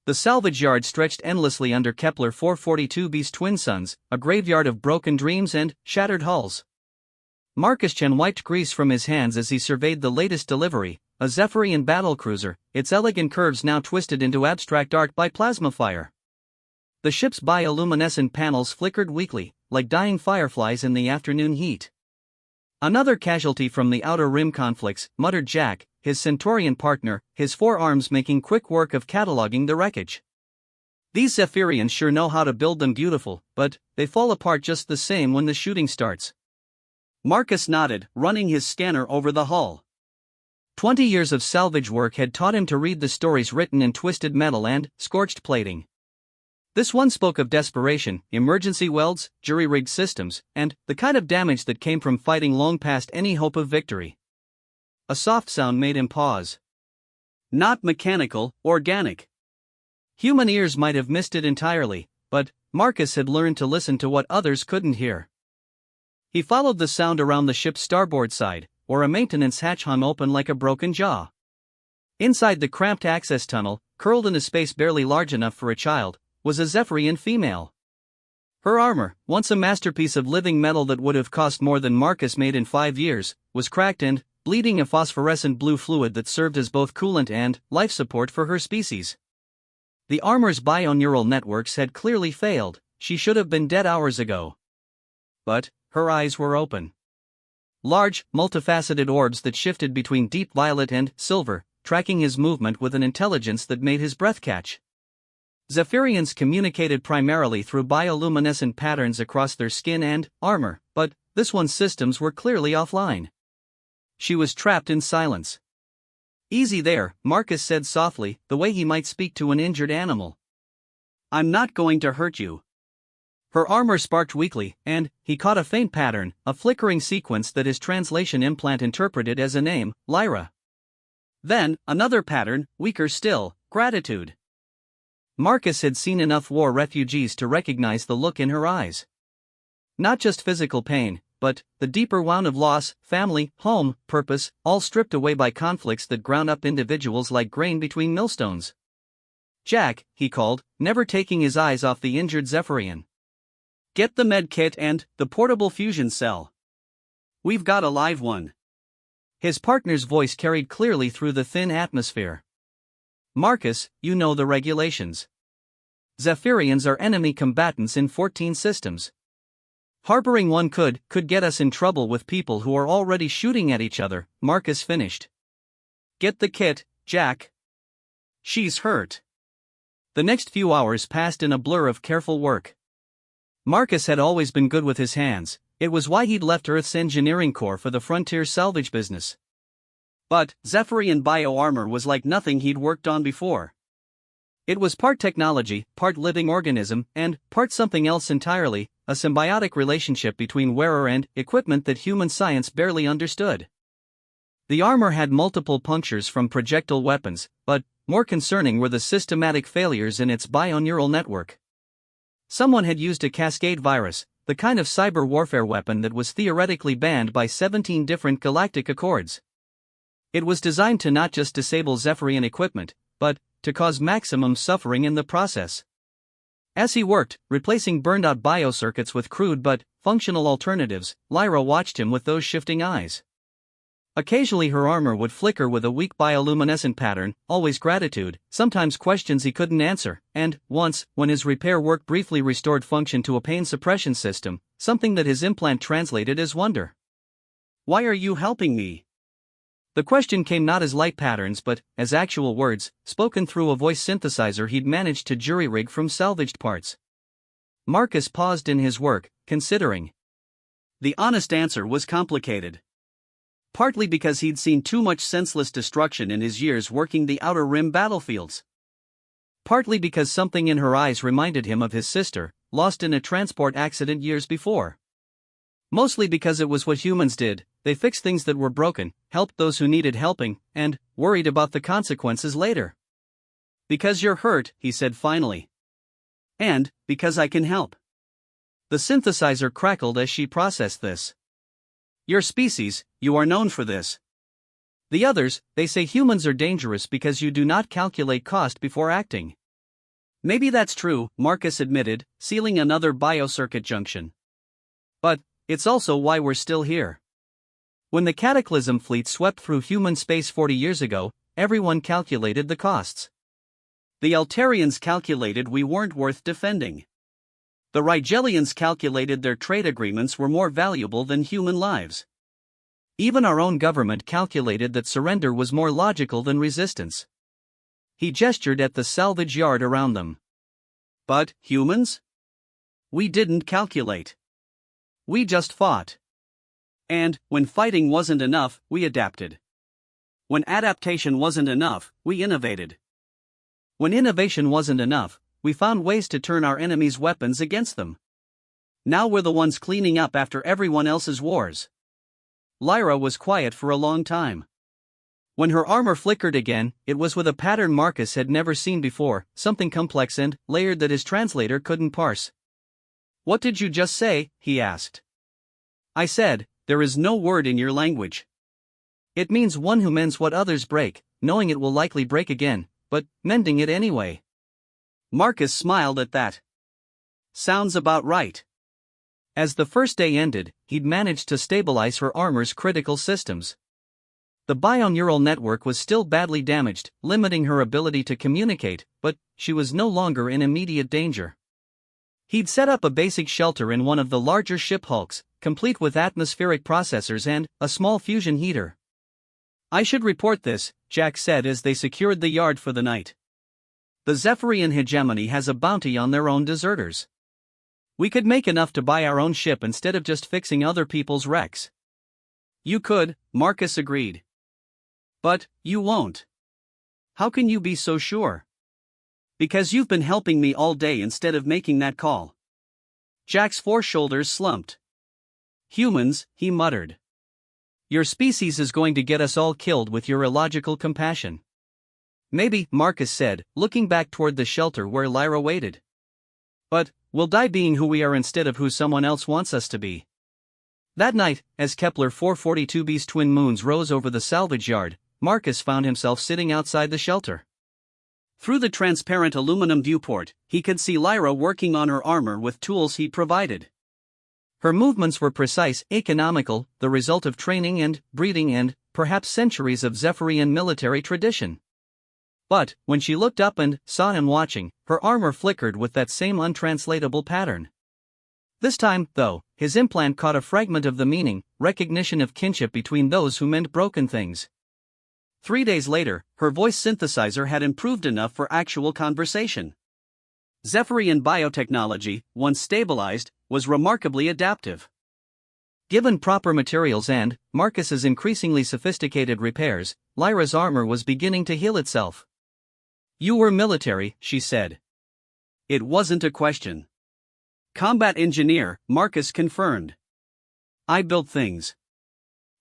The salvage yard stretched endlessly under Kepler 442b's twin suns, a graveyard of broken dreams and shattered hulls. Marcus Chen wiped grease from his hands as he surveyed the latest delivery, a Zephyrian battlecruiser, its elegant curves now twisted into abstract art by plasma fire. The ship's bioluminescent panels flickered weakly, like dying fireflies in the afternoon heat. "Another casualty from the Outer Rim conflicts," muttered Jack, his Centaurian partner, his forearms making quick work of cataloging the wreckage. "These Zephyrians sure know how to build them beautiful, but they fall apart just the same when the shooting starts." Marcus nodded, running his scanner over the hull. 20 years of salvage work had taught him to read the stories written in twisted metal and scorched plating. This one spoke of desperation, emergency welds, jury-rigged systems, and the kind of damage that came from fighting long past any hope of victory. A soft sound made him pause. Not mechanical, organic. Human ears might have missed it entirely, but Marcus had learned to listen to what others couldn't hear. He followed the sound around the ship's starboard side, where a maintenance hatch hung open like a broken jaw. Inside the cramped access tunnel, curled in a space barely large enough for a child, was a Zephyrian female. Her armor, once a masterpiece of living metal that would have cost more than Marcus made in 5 years, was cracked and bleeding a phosphorescent blue fluid that served as both coolant and life support for her species. The armor's bioneural networks had clearly failed. She should have been dead hours ago. But her eyes were open. Large, multifaceted orbs that shifted between deep violet and silver, tracking his movement with an intelligence that made his breath catch. Zephyrians communicated primarily through bioluminescent patterns across their skin and armor, but this one's systems were clearly offline. She was trapped in silence. "Easy there," Marcus said softly, the way he might speak to an injured animal. "I'm not going to hurt you." Her armor sparked weakly, and he caught a faint pattern, a flickering sequence that his translation implant interpreted as a name, Lyra. Then, another pattern, weaker still, gratitude. Marcus had seen enough war refugees to recognize the look in her eyes. Not just physical pain, but the deeper wound of loss, family, home, purpose, all stripped away by conflicts that ground up individuals like grain between millstones. "Jack," he called, never taking his eyes off the injured Zephyrian. "Get the med kit and the portable fusion cell. We've got a live one." His partner's voice carried clearly through the thin atmosphere. "Marcus, you know the regulations. Zephyrians are enemy combatants in 14 systems. Harboring one could get us in trouble with people who are already shooting at each other," Marcus finished. "Get the kit, Jack. She's hurt." The next few hours passed in a blur of careful work. Marcus had always been good with his hands. It was why he'd left Earth's engineering corps for the frontier salvage business. But Zephyrian bioarmor was like nothing he'd worked on before. It was part technology, part living organism, and part something else entirely, a symbiotic relationship between wearer and equipment that human science barely understood. The armor had multiple punctures from projectile weapons, but more concerning were the systematic failures in its bioneural network. Someone had used a cascade virus, the kind of cyber warfare weapon that was theoretically banned by 17 different galactic accords. It was designed to not just disable Zephyrian equipment, but to cause maximum suffering in the process. As he worked, replacing burned-out biocircuits with crude but functional alternatives, Lyra watched him with those shifting eyes. Occasionally her armor would flicker with a weak bioluminescent pattern, always gratitude, sometimes questions he couldn't answer, and, once, when his repair work briefly restored function to a pain suppression system, something that his implant translated as wonder. "Why are you helping me?" The question came not as light patterns but as actual words, spoken through a voice synthesizer he'd managed to jury-rig from salvaged parts. Marcus paused in his work, considering. The honest answer was complicated. Partly because he'd seen too much senseless destruction in his years working the Outer Rim battlefields. Partly because something in her eyes reminded him of his sister, lost in a transport accident years before. Mostly because it was what humans did. They fixed things that were broken, helped those who needed helping, and worried about the consequences later. "Because you're hurt," he said finally. "And because I can help." The synthesizer crackled as she processed this. "Your species, you are known for this. The others, they say humans are dangerous because you do not calculate cost before acting. Maybe that's true, Marcus admitted, sealing another biocircuit junction. But it's also why we're still here. When the Cataclysm fleet swept through human space 40 years ago, everyone calculated the costs. The Altarians calculated we weren't worth defending. The Rigelians calculated their trade agreements were more valuable than human lives. Even our own government calculated that surrender was more logical than resistance. He gestured at the salvage yard around them. But humans? We didn't calculate. We just fought. And, when fighting wasn't enough, we adapted. When adaptation wasn't enough, we innovated. When innovation wasn't enough, we found ways to turn our enemies' weapons against them. Now we're the ones cleaning up after everyone else's wars. Lyra was quiet for a long time. When her armor flickered again, it was with a pattern Marcus had never seen before, something complex and layered that his translator couldn't parse. "What did you just say?" he asked. "I said, there is no word in your language. It means one who mends what others break, knowing it will likely break again, but mending it anyway." Marcus smiled at that. Sounds about right. As the first day ended, he'd managed to stabilize her armor's critical systems. The bioneural network was still badly damaged, limiting her ability to communicate, but she was no longer in immediate danger. He'd set up a basic shelter in one of the larger ship hulks, complete with atmospheric processors and a small fusion heater. "I should report this," Jack said as they secured the yard for the night. "The Zephyrian hegemony has a bounty on their own deserters. We could make enough to buy our own ship instead of just fixing other people's wrecks." "You could," Marcus agreed. "But you won't. How can you be so sure?" "Because you've been helping me all day instead of making that call." Jack's foreshoulders slumped. "Humans," he muttered. "Your species is going to get us all killed with your illogical compassion." "Maybe," Marcus said, looking back toward the shelter where Lyra waited. "But we'll die being who we are instead of who someone else wants us to be." That night, as Kepler 442b's twin moons rose over the salvage yard, Marcus found himself sitting outside the shelter. Through the transparent aluminum viewport, he could see Lyra working on her armor with tools he'd provided. Her movements were precise, economical, the result of training and breeding and, perhaps centuries of Zephyrian military tradition. But, when she looked up and saw him watching, her armor flickered with that same untranslatable pattern. This time, though, his implant caught a fragment of the meaning, recognition of kinship between those who mend broken things. 3 days later, her voice synthesizer had improved enough for actual conversation. Zephyrian biotechnology, once stabilized, was remarkably adaptive. Given proper materials and Marcus's increasingly sophisticated repairs, Lyra's armor was beginning to heal itself. "You were military," she said. It wasn't a question. "Combat engineer," Marcus confirmed. "I built things.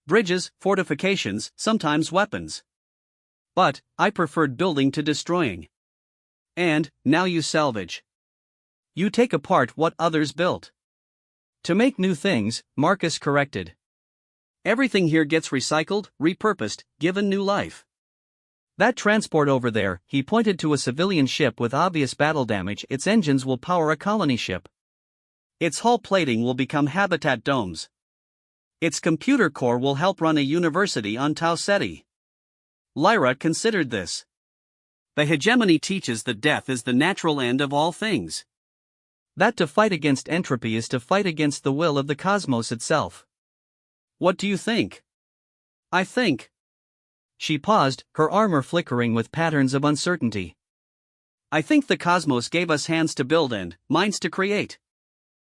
Bridges, fortifications, sometimes weapons. But I preferred building to destroying. And now you salvage. You take apart what others built. To make new things," Marcus corrected. "Everything here gets recycled, repurposed, given new life. That transport over there," he pointed to a civilian ship with obvious battle damage, "its engines will power a colony ship. Its hull plating will become habitat domes. Its computer core will help run a university on Tau Ceti." Lyra considered this. "The hegemony teaches that death is the natural end of all things. That to fight against entropy is to fight against the will of the cosmos itself. What do you think?" "I think." She paused, her armor flickering with patterns of uncertainty. "I think the cosmos gave us hands to build and minds to create.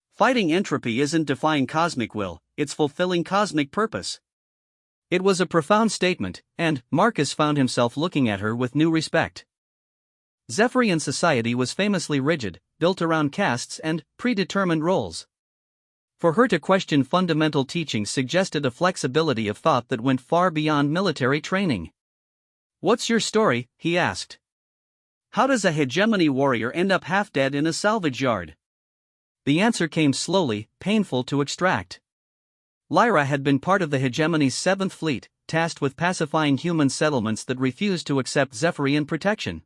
Fighting entropy isn't defying cosmic will, it's fulfilling cosmic purpose." It was a profound statement, and Marcus found himself looking at her with new respect. Zephyrian society was famously rigid, built around castes and predetermined roles. For her to question fundamental teachings suggested a flexibility of thought that went far beyond military training. "What's your story?" he asked. "How does a hegemony warrior end up half dead in a salvage yard?" The answer came slowly, painful to extract. Lyra had been part of the hegemony's 7th Fleet, tasked with pacifying human settlements that refused to accept Zephyrian protection.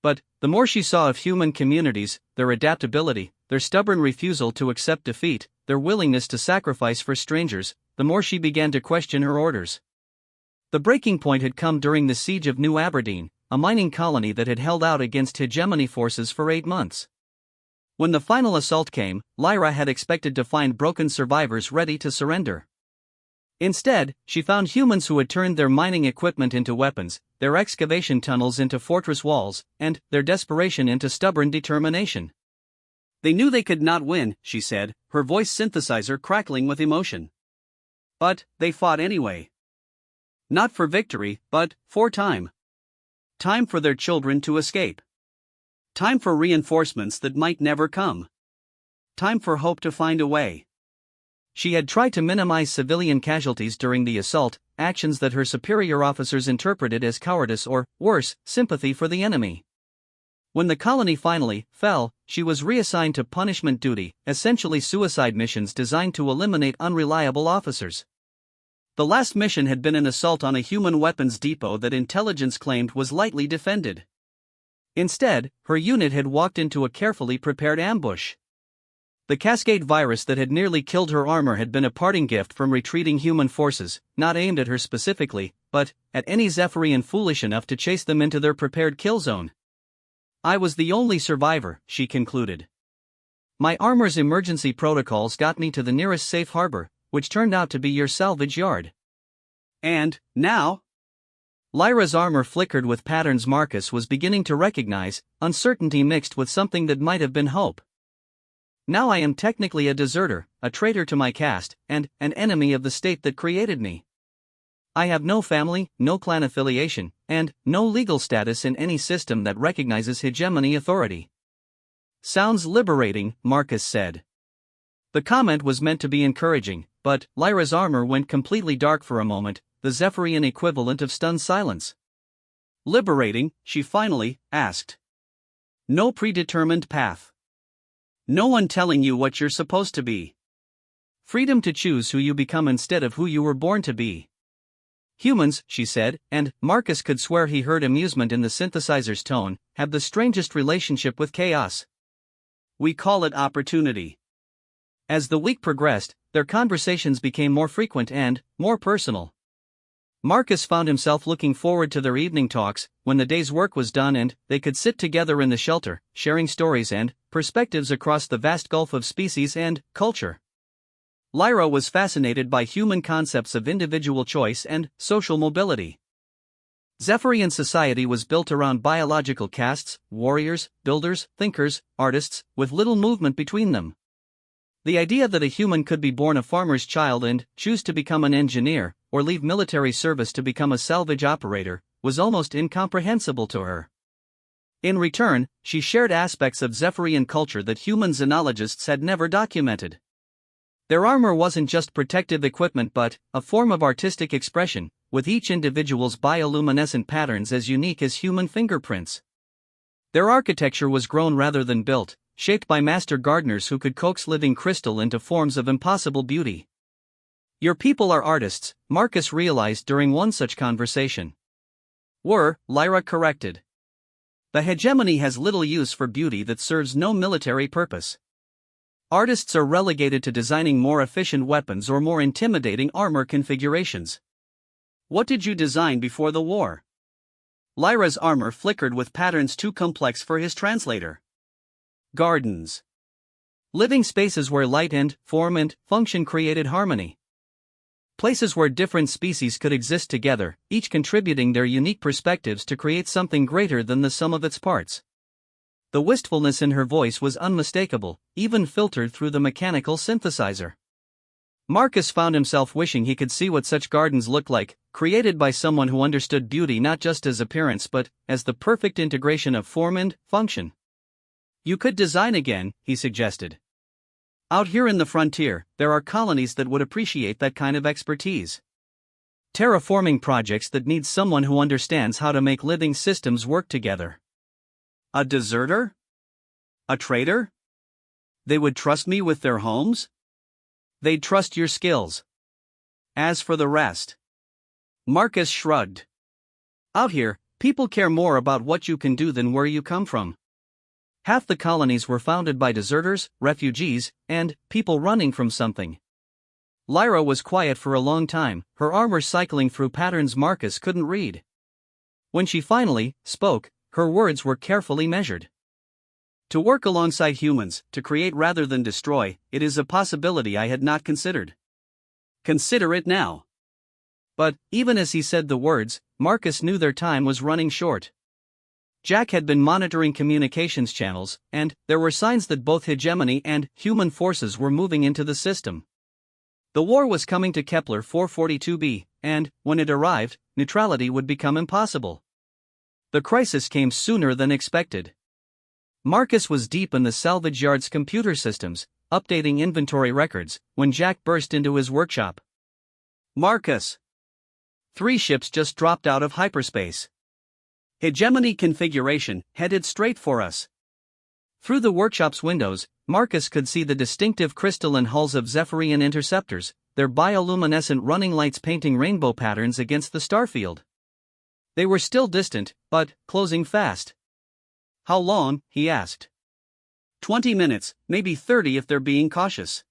But the more she saw of human communities, their adaptability, their stubborn refusal to accept defeat, their willingness to sacrifice for strangers, the more she began to question her orders. The breaking point had come during the siege of New Aberdeen, a mining colony that had held out against hegemony forces for 8 months. When the final assault came, Lyra had expected to find broken survivors ready to surrender. Instead, she found humans who had turned their mining equipment into weapons, their excavation tunnels into fortress walls, and their desperation into stubborn determination. They knew they could not win, she said, her voice synthesizer crackling with emotion. But they fought anyway. Not for victory, but for time. Time for their children to escape. Time for reinforcements that might never come. Time for hope to find a way. She had tried to minimize civilian casualties during the assault, actions that her superior officers interpreted as cowardice or, worse, sympathy for the enemy. When the colony finally fell, she was reassigned to punishment duty, essentially suicide missions designed to eliminate unreliable officers. The last mission had been an assault on a human weapons depot that intelligence claimed was lightly defended. Instead, her unit had walked into a carefully prepared ambush. The Cascade virus that had nearly killed her armor had been a parting gift from retreating human forces, not aimed at her specifically, but at any Zephyrian foolish enough to chase them into their prepared kill zone. I was the only survivor, she concluded. My armor's emergency protocols got me to the nearest safe harbor, which turned out to be your salvage yard. And, now? Lyra's armor flickered with patterns Marcus was beginning to recognize, uncertainty mixed with something that might have been hope. Now I am technically a deserter, a traitor to my caste, and an enemy of the state that created me. I have no family, no clan affiliation, and no legal status in any system that recognizes hegemony authority. Sounds liberating, Marcus said. The comment was meant to be encouraging, but Lyra's armor went completely dark for a moment, the Zephyrian equivalent of stunned silence. Liberating, she finally asked. No predetermined path. No one telling you what you're supposed to be. Freedom to choose who you become instead of who you were born to be. Humans, she said, and Marcus could swear he heard amusement in the synthesizer's tone, have the strangest relationship with chaos. We call it opportunity. As the week progressed, their conversations became more frequent and more personal. Marcus found himself looking forward to their evening talks, when the day's work was done and they could sit together in the shelter, sharing stories and perspectives across the vast gulf of species and culture. Lyra was fascinated by human concepts of individual choice and social mobility. Zephyrian society was built around biological castes, warriors, builders, thinkers, artists, with little movement between them. The idea that a human could be born a farmer's child and choose to become an engineer, or leave military service to become a salvage operator, was almost incomprehensible to her. In return, she shared aspects of Zephyrian culture that human xenologists had never documented. Their armor wasn't just protective equipment but a form of artistic expression, with each individual's bioluminescent patterns as unique as human fingerprints. Their architecture was grown rather than built, shaped by master gardeners who could coax living crystal into forms of impossible beauty. Your people are artists, Marcus realized during one such conversation. Were, Lyra corrected. The hegemony has little use for beauty that serves no military purpose. Artists are relegated to designing more efficient weapons or more intimidating armor configurations. What did you design before the war? Lyra's armor flickered with patterns too complex for his translator. Gardens. Living spaces where light and form and function created harmony. Places where different species could exist together, each contributing their unique perspectives to create something greater than the sum of its parts. The wistfulness in her voice was unmistakable, even filtered through the mechanical synthesizer. Marcus found himself wishing he could see what such gardens looked like, created by someone who understood beauty not just as appearance but as the perfect integration of form and function. You could design again, he suggested. Out here in the frontier, there are colonies that would appreciate that kind of expertise. Terraforming projects that need someone who understands how to make living systems work together. A deserter? A traitor? They would trust me with their homes? They'd trust your skills. As for the rest. Marcus shrugged. Out here, People care more about what you can do than where you come from. Half the colonies were founded by deserters, refugees, and people running from something. Lyra was quiet for a long time, her armor cycling through patterns Marcus couldn't read. When she finally spoke, her words were carefully measured. To work alongside humans, to create rather than destroy, it is a possibility I had not considered. Consider it now. But, even as he said the words, Marcus knew their time was running short. Jack had been monitoring communications channels, and there were signs that both hegemony and human forces were moving into the system. The war was coming to Kepler 442b, and, when it arrived, neutrality would become impossible. The crisis came sooner than expected. Marcus was deep in the salvage yard's computer systems, updating inventory records, when Jack burst into his workshop. Marcus! 3 ships just dropped out of hyperspace. Hegemony configuration, headed straight for us. Through the workshop's windows, Marcus could see the distinctive crystalline hulls of Zephyrian interceptors, their bioluminescent running lights painting rainbow patterns against the starfield. They were still distant, but closing fast. How long? He asked. 20 minutes, maybe 30 if they're being cautious.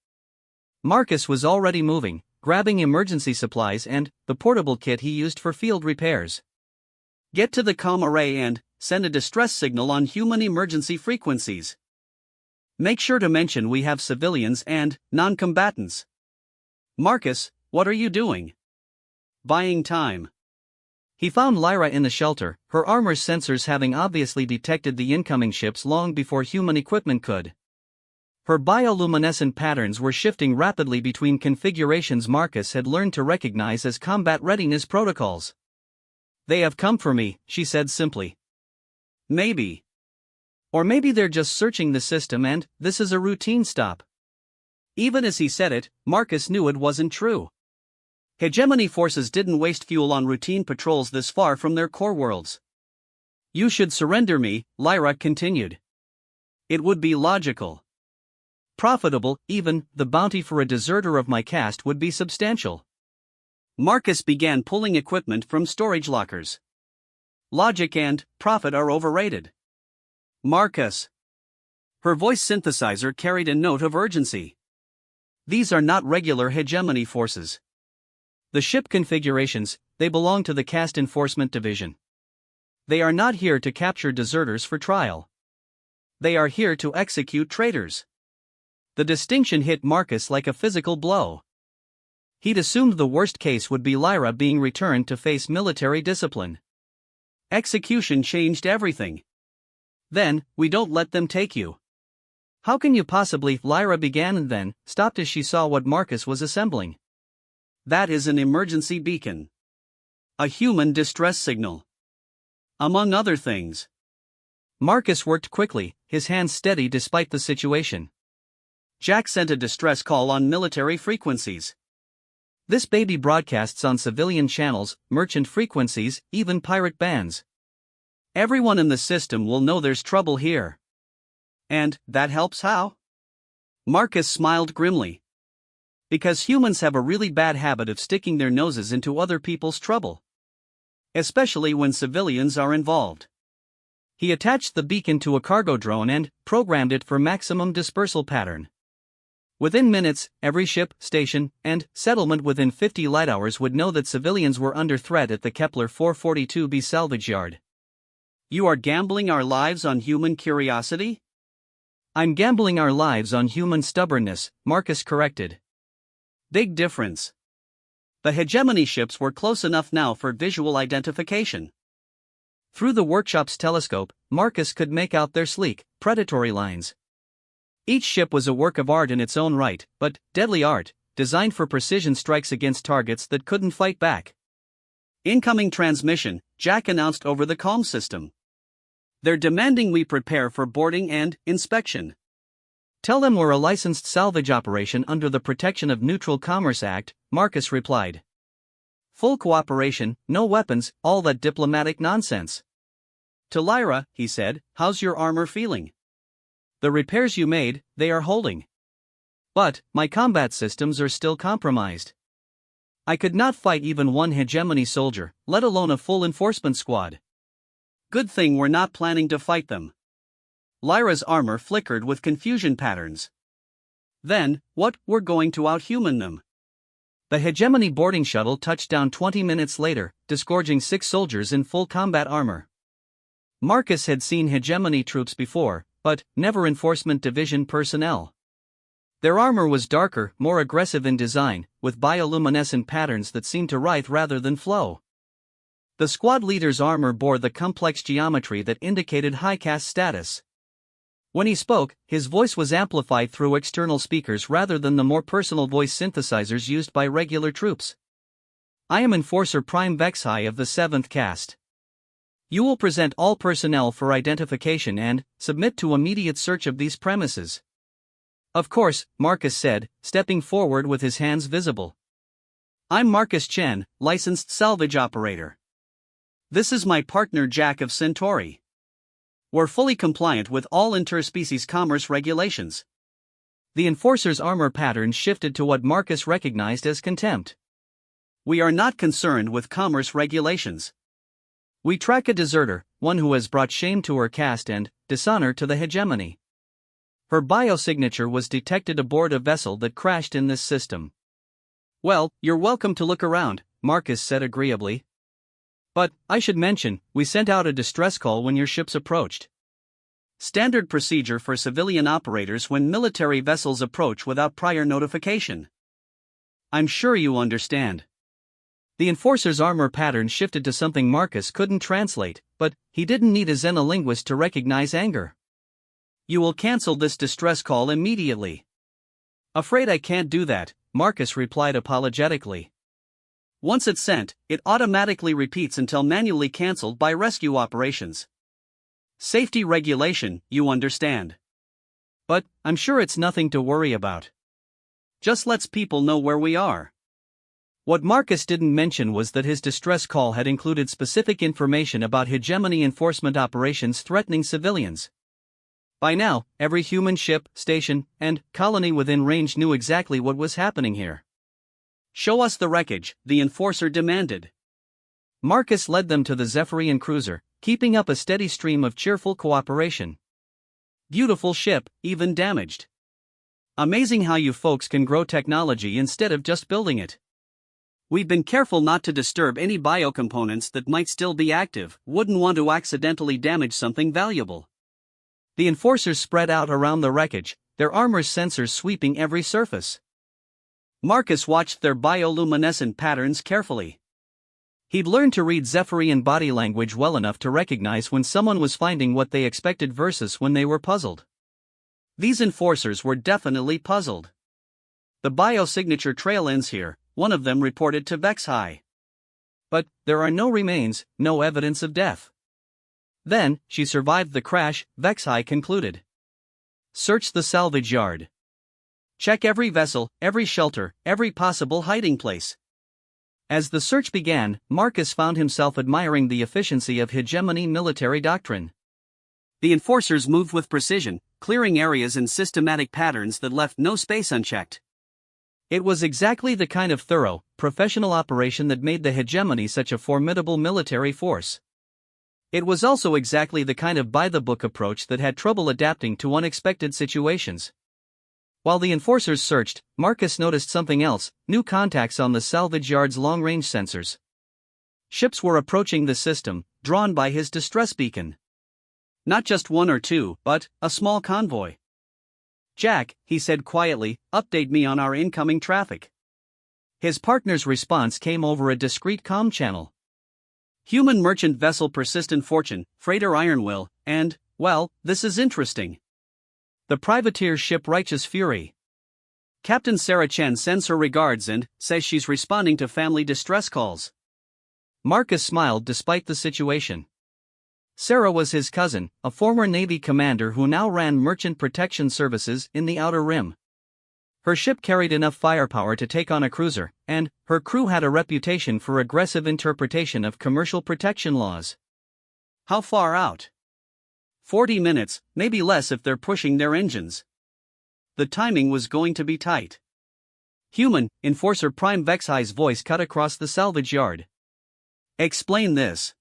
Marcus was already moving, grabbing emergency supplies and the portable kit he used for field repairs. Get to the comm array and send a distress signal on human emergency frequencies. Make sure to mention we have civilians and non-combatants. Marcus, what are you doing? Buying time. He found Lyra in the shelter, her armor's sensors having obviously detected the incoming ships long before human equipment could. Her bioluminescent patterns were shifting rapidly between configurations Marcus had learned to recognize as combat readiness protocols. They have come for me, she said simply. Maybe. Or maybe they're just searching the system and this is a routine stop. Even as he said it, Marcus knew it wasn't true. Hegemony forces didn't waste fuel on routine patrols this far from their core worlds. You should surrender me, Lyra continued. It would be logical. Profitable, even, the bounty for a deserter of my caste would be substantial. Marcus began pulling equipment from storage lockers. Logic and profit are overrated. Marcus. Her voice synthesizer carried a note of urgency. These are not regular hegemony forces. The ship configurations, they belong to the caste enforcement division. They are not here to capture deserters for trial. They are here to execute traitors. The distinction hit Marcus like a physical blow. He'd assumed the worst case would be Lyra being returned to face military discipline. Execution changed everything. Then, we don't let them take you. How can you possibly? Lyra began and then stopped as she saw what Marcus was assembling. That is an emergency beacon. A human distress signal. Among other things. Marcus worked quickly, his hands steady despite the situation. Jack sent a distress call on military frequencies. This baby broadcasts on civilian channels, merchant frequencies, even pirate bands. Everyone in the system will know there's trouble here. And that helps how? Marcus smiled grimly. Because humans have a really bad habit of sticking their noses into other people's trouble. Especially when civilians are involved. He attached the beacon to a cargo drone and programmed it for maximum dispersal pattern. Within minutes, every ship, station, and settlement within 50 light hours would know that civilians were under threat at the Kepler 442b salvage yard. You are gambling our lives on human curiosity? I'm gambling our lives on human stubbornness, Marcus corrected. Big difference. The hegemony ships were close enough now for visual identification. Through the workshop's telescope, Marcus could make out their sleek, predatory lines. Each ship was a work of art in its own right, but deadly art, designed for precision strikes against targets that couldn't fight back. Incoming transmission, Jack announced over the comm system. They're demanding we prepare for boarding and inspection. Tell them we're a licensed salvage operation under the Protection of Neutral Commerce Act, Marcus replied. Full cooperation, no weapons, all that diplomatic nonsense. To Lyra, he said, how's your armor feeling? The repairs you made, they are holding. But, my combat systems are still compromised. I could not fight even one hegemony soldier, let alone a full enforcement squad. Good thing we're not planning to fight them. Lyra's armor flickered with confusion patterns. Then, what, we're going to outhuman them? The Hegemony boarding shuttle touched down 20 minutes later, disgorging 6 soldiers in full combat armor. Marcus had seen Hegemony troops before, but never Enforcement Division personnel. Their armor was darker, more aggressive in design, with bioluminescent patterns that seemed to writhe rather than flow. The squad leader's armor bore the complex geometry that indicated high caste status. When he spoke, his voice was amplified through external speakers rather than the more personal voice synthesizers used by regular troops. I am Enforcer Prime Vexhai of the 7th caste. You will present all personnel for identification and submit to immediate search of these premises. Of course, Marcus said, stepping forward with his hands visible. I'm Marcus Chen, licensed salvage operator. This is my partner Jack of Centauri. We're fully compliant with all interspecies commerce regulations. The Enforcer's armor pattern shifted to what Marcus recognized as contempt. We are not concerned with commerce regulations. We track a deserter, one who has brought shame to her caste and dishonor to the Hegemony. Her biosignature was detected aboard a vessel that crashed in this system. Well, you're welcome to look around, Marcus said agreeably. But, I should mention, we sent out a distress call when your ships approached. Standard procedure for civilian operators when military vessels approach without prior notification. I'm sure you understand. The Enforcer's armor pattern shifted to something Marcus couldn't translate, but he didn't need a xenolinguist to recognize anger. You will cancel this distress call immediately. Afraid I can't do that, Marcus replied apologetically. Once it's sent, it automatically repeats until manually cancelled by rescue operations. Safety regulation, you understand. But, I'm sure it's nothing to worry about. Just lets people know where we are. What Marcus didn't mention was that his distress call had included specific information about hegemony enforcement operations threatening civilians. By now, every human ship, station, and colony within range knew exactly what was happening here. Show us the wreckage, the Enforcer demanded. Marcus led them to the Zephyrian cruiser, keeping up a steady stream of cheerful cooperation. Beautiful ship, even damaged. Amazing how you folks can grow technology instead of just building it. We've been careful not to disturb any biocomponents that might still be active, wouldn't want to accidentally damage something valuable. The Enforcers spread out around the wreckage, their armor's sensors sweeping every surface. Marcus watched their bioluminescent patterns carefully. He'd learned to read Zephyrian body language well enough to recognize when someone was finding what they expected versus when they were puzzled. These Enforcers were definitely puzzled. The biosignature trail ends here, one of them reported to Vexhai. But there are no remains, no evidence of death. Then, she survived the crash, Vexhai concluded. Search the salvage yard. Check every vessel, every shelter, every possible hiding place. As the search began, Marcus found himself admiring the efficiency of hegemony military doctrine. The Enforcers moved with precision, clearing areas in systematic patterns that left no space unchecked. It was exactly the kind of thorough, professional operation that made the hegemony such a formidable military force. It was also exactly the kind of by-the-book approach that had trouble adapting to unexpected situations. While the Enforcers searched, Marcus noticed something else: new contacts on the salvage yard's long-range sensors. Ships were approaching the system, drawn by his distress beacon. Not just one or two, but a small convoy. Jack, he said quietly, update me on our incoming traffic. His partner's response came over a discreet comm channel. Human merchant vessel Persistent Fortune, freighter Ironwill, and, well, this is interesting. The privateer ship Righteous Fury. Captain Sarah Chen sends her regards and says she's responding to family distress calls. Marcus smiled despite the situation. Sarah was his cousin, a former Navy commander who now ran merchant protection services in the Outer Rim. Her ship carried enough firepower to take on a cruiser, and her crew had a reputation for aggressive interpretation of commercial protection laws. How far out? 40 minutes, maybe less if they're pushing their engines. The timing was going to be tight. Human, Enforcer Prime Vexhai's voice cut across the salvage yard. Explain this.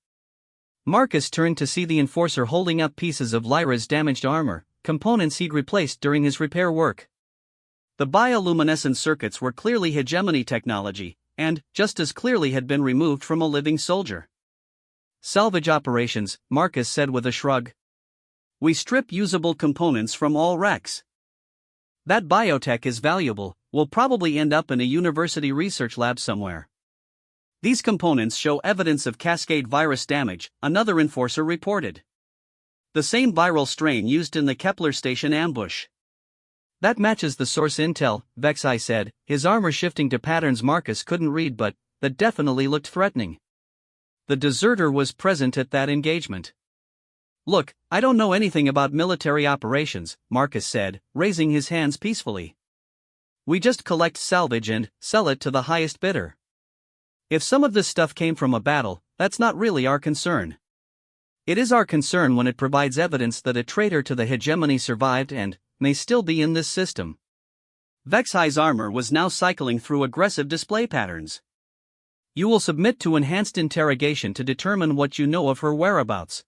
Marcus turned to see the enforcer holding up pieces of Lyra's damaged armor, components he'd replaced during his repair work. The bioluminescent circuits were clearly hegemony technology, and, just as clearly, had been removed from a living soldier. Salvage operations, Marcus said with a shrug. We strip usable components from all wrecks. That biotech is valuable, will probably end up in a university research lab somewhere. These components show evidence of cascade virus damage, another enforcer reported. The same viral strain used in the Kepler station ambush. That matches the source intel, Vexai said, his armor shifting to patterns Marcus couldn't read but that definitely looked threatening. The deserter was present at that engagement. Look, I don't know anything about military operations, Marcus said, raising his hands peacefully. We just collect salvage and sell it to the highest bidder. If some of this stuff came from a battle, that's not really our concern. It is our concern when it provides evidence that a traitor to the hegemony survived and may still be in this system. Vexai's armor was now cycling through aggressive display patterns. You will submit to enhanced interrogation to determine what you know of her whereabouts.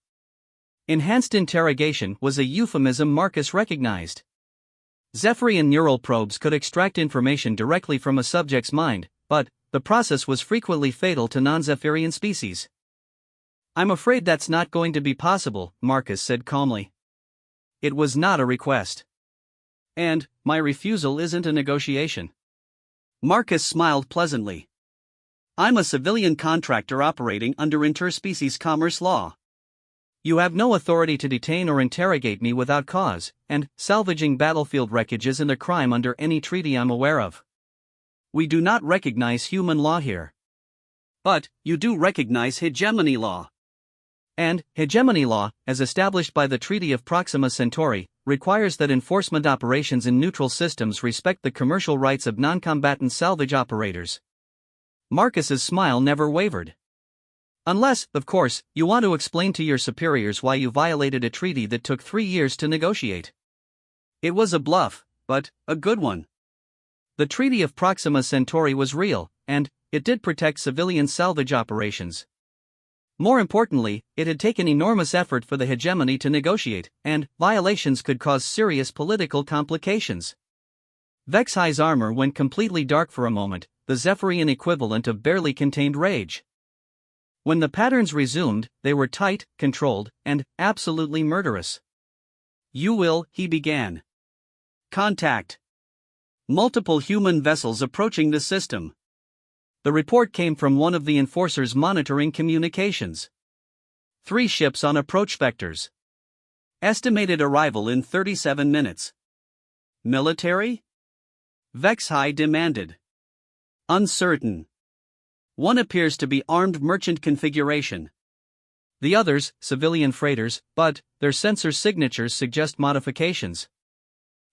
Enhanced interrogation was a euphemism Marcus recognized. Zephyrian neural probes could extract information directly from a subject's mind, but the process was frequently fatal to non-Zephyrian species. I'm afraid that's not going to be possible, Marcus said calmly. It was not a request. And my refusal isn't a negotiation. Marcus smiled pleasantly. I'm a civilian contractor operating under interspecies commerce law. You have no authority to detain or interrogate me without cause, and salvaging battlefield wreckage isn't a crime under any treaty I'm aware of. We do not recognize human law here. But you do recognize hegemony law. And hegemony law, as established by the Treaty of Proxima Centauri, requires that enforcement operations in neutral systems respect the commercial rights of non-combatant salvage operators. Marcus's smile never wavered. Unless, of course, you want to explain to your superiors why you violated a treaty that took 3 years to negotiate. It was a bluff, but a good one. The Treaty of Proxima Centauri was real, and it did protect civilian salvage operations. More importantly, it had taken enormous effort for the hegemony to negotiate, and violations could cause serious political complications. Vexai's armor went completely dark for a moment, the Zephyrian equivalent of barely contained rage. When the patterns resumed, they were tight, controlled, and absolutely murderous. You will, he began. Contact. Multiple human vessels approaching the system. The report came from one of the enforcers monitoring communications. 3 ships on approach vectors. Estimated arrival in 37 minutes. Military? Vexai demanded. Uncertain. One appears to be armed merchant configuration. The others, civilian freighters, but their sensor signatures suggest modifications.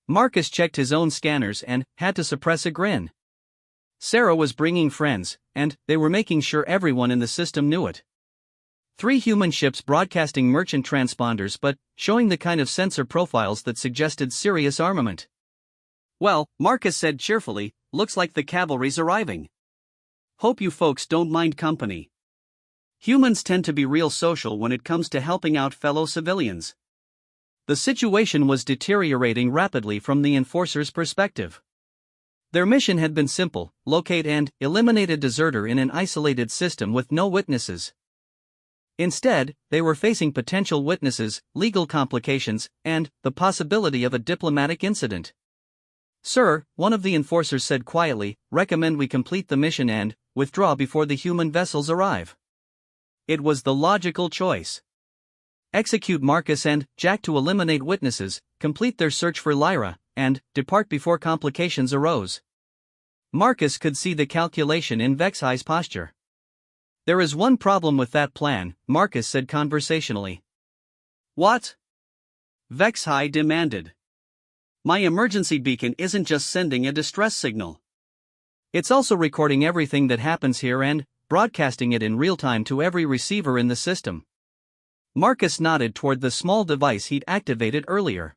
Marcus checked his own scanners and had to suppress a grin. Sarah was bringing friends, and they were making sure everyone in the system knew it. 3 human ships broadcasting merchant transponders but showing the kind of sensor profiles that suggested serious armament. Well, Marcus said cheerfully, looks like the cavalry's arriving. Hope you folks don't mind company. Humans tend to be real social when it comes to helping out fellow civilians. The situation was deteriorating rapidly from the enforcer's perspective. Their mission had been simple: locate and eliminate a deserter in an isolated system with no witnesses. Instead, they were facing potential witnesses, legal complications, and the possibility of a diplomatic incident. Sir, one of the enforcers said quietly, recommend we complete the mission and withdraw before the human vessels arrive. It was the logical choice. Execute Marcus and Jack to eliminate witnesses, complete their search for Lyra, and depart before complications arose. Marcus could see the calculation in Vexai's posture. There is one problem with that plan, Marcus said conversationally. What? Vexai demanded. My emergency beacon isn't just sending a distress signal. It's also recording everything that happens here and broadcasting it in real time to every receiver in the system. Marcus nodded toward the small device he'd activated earlier.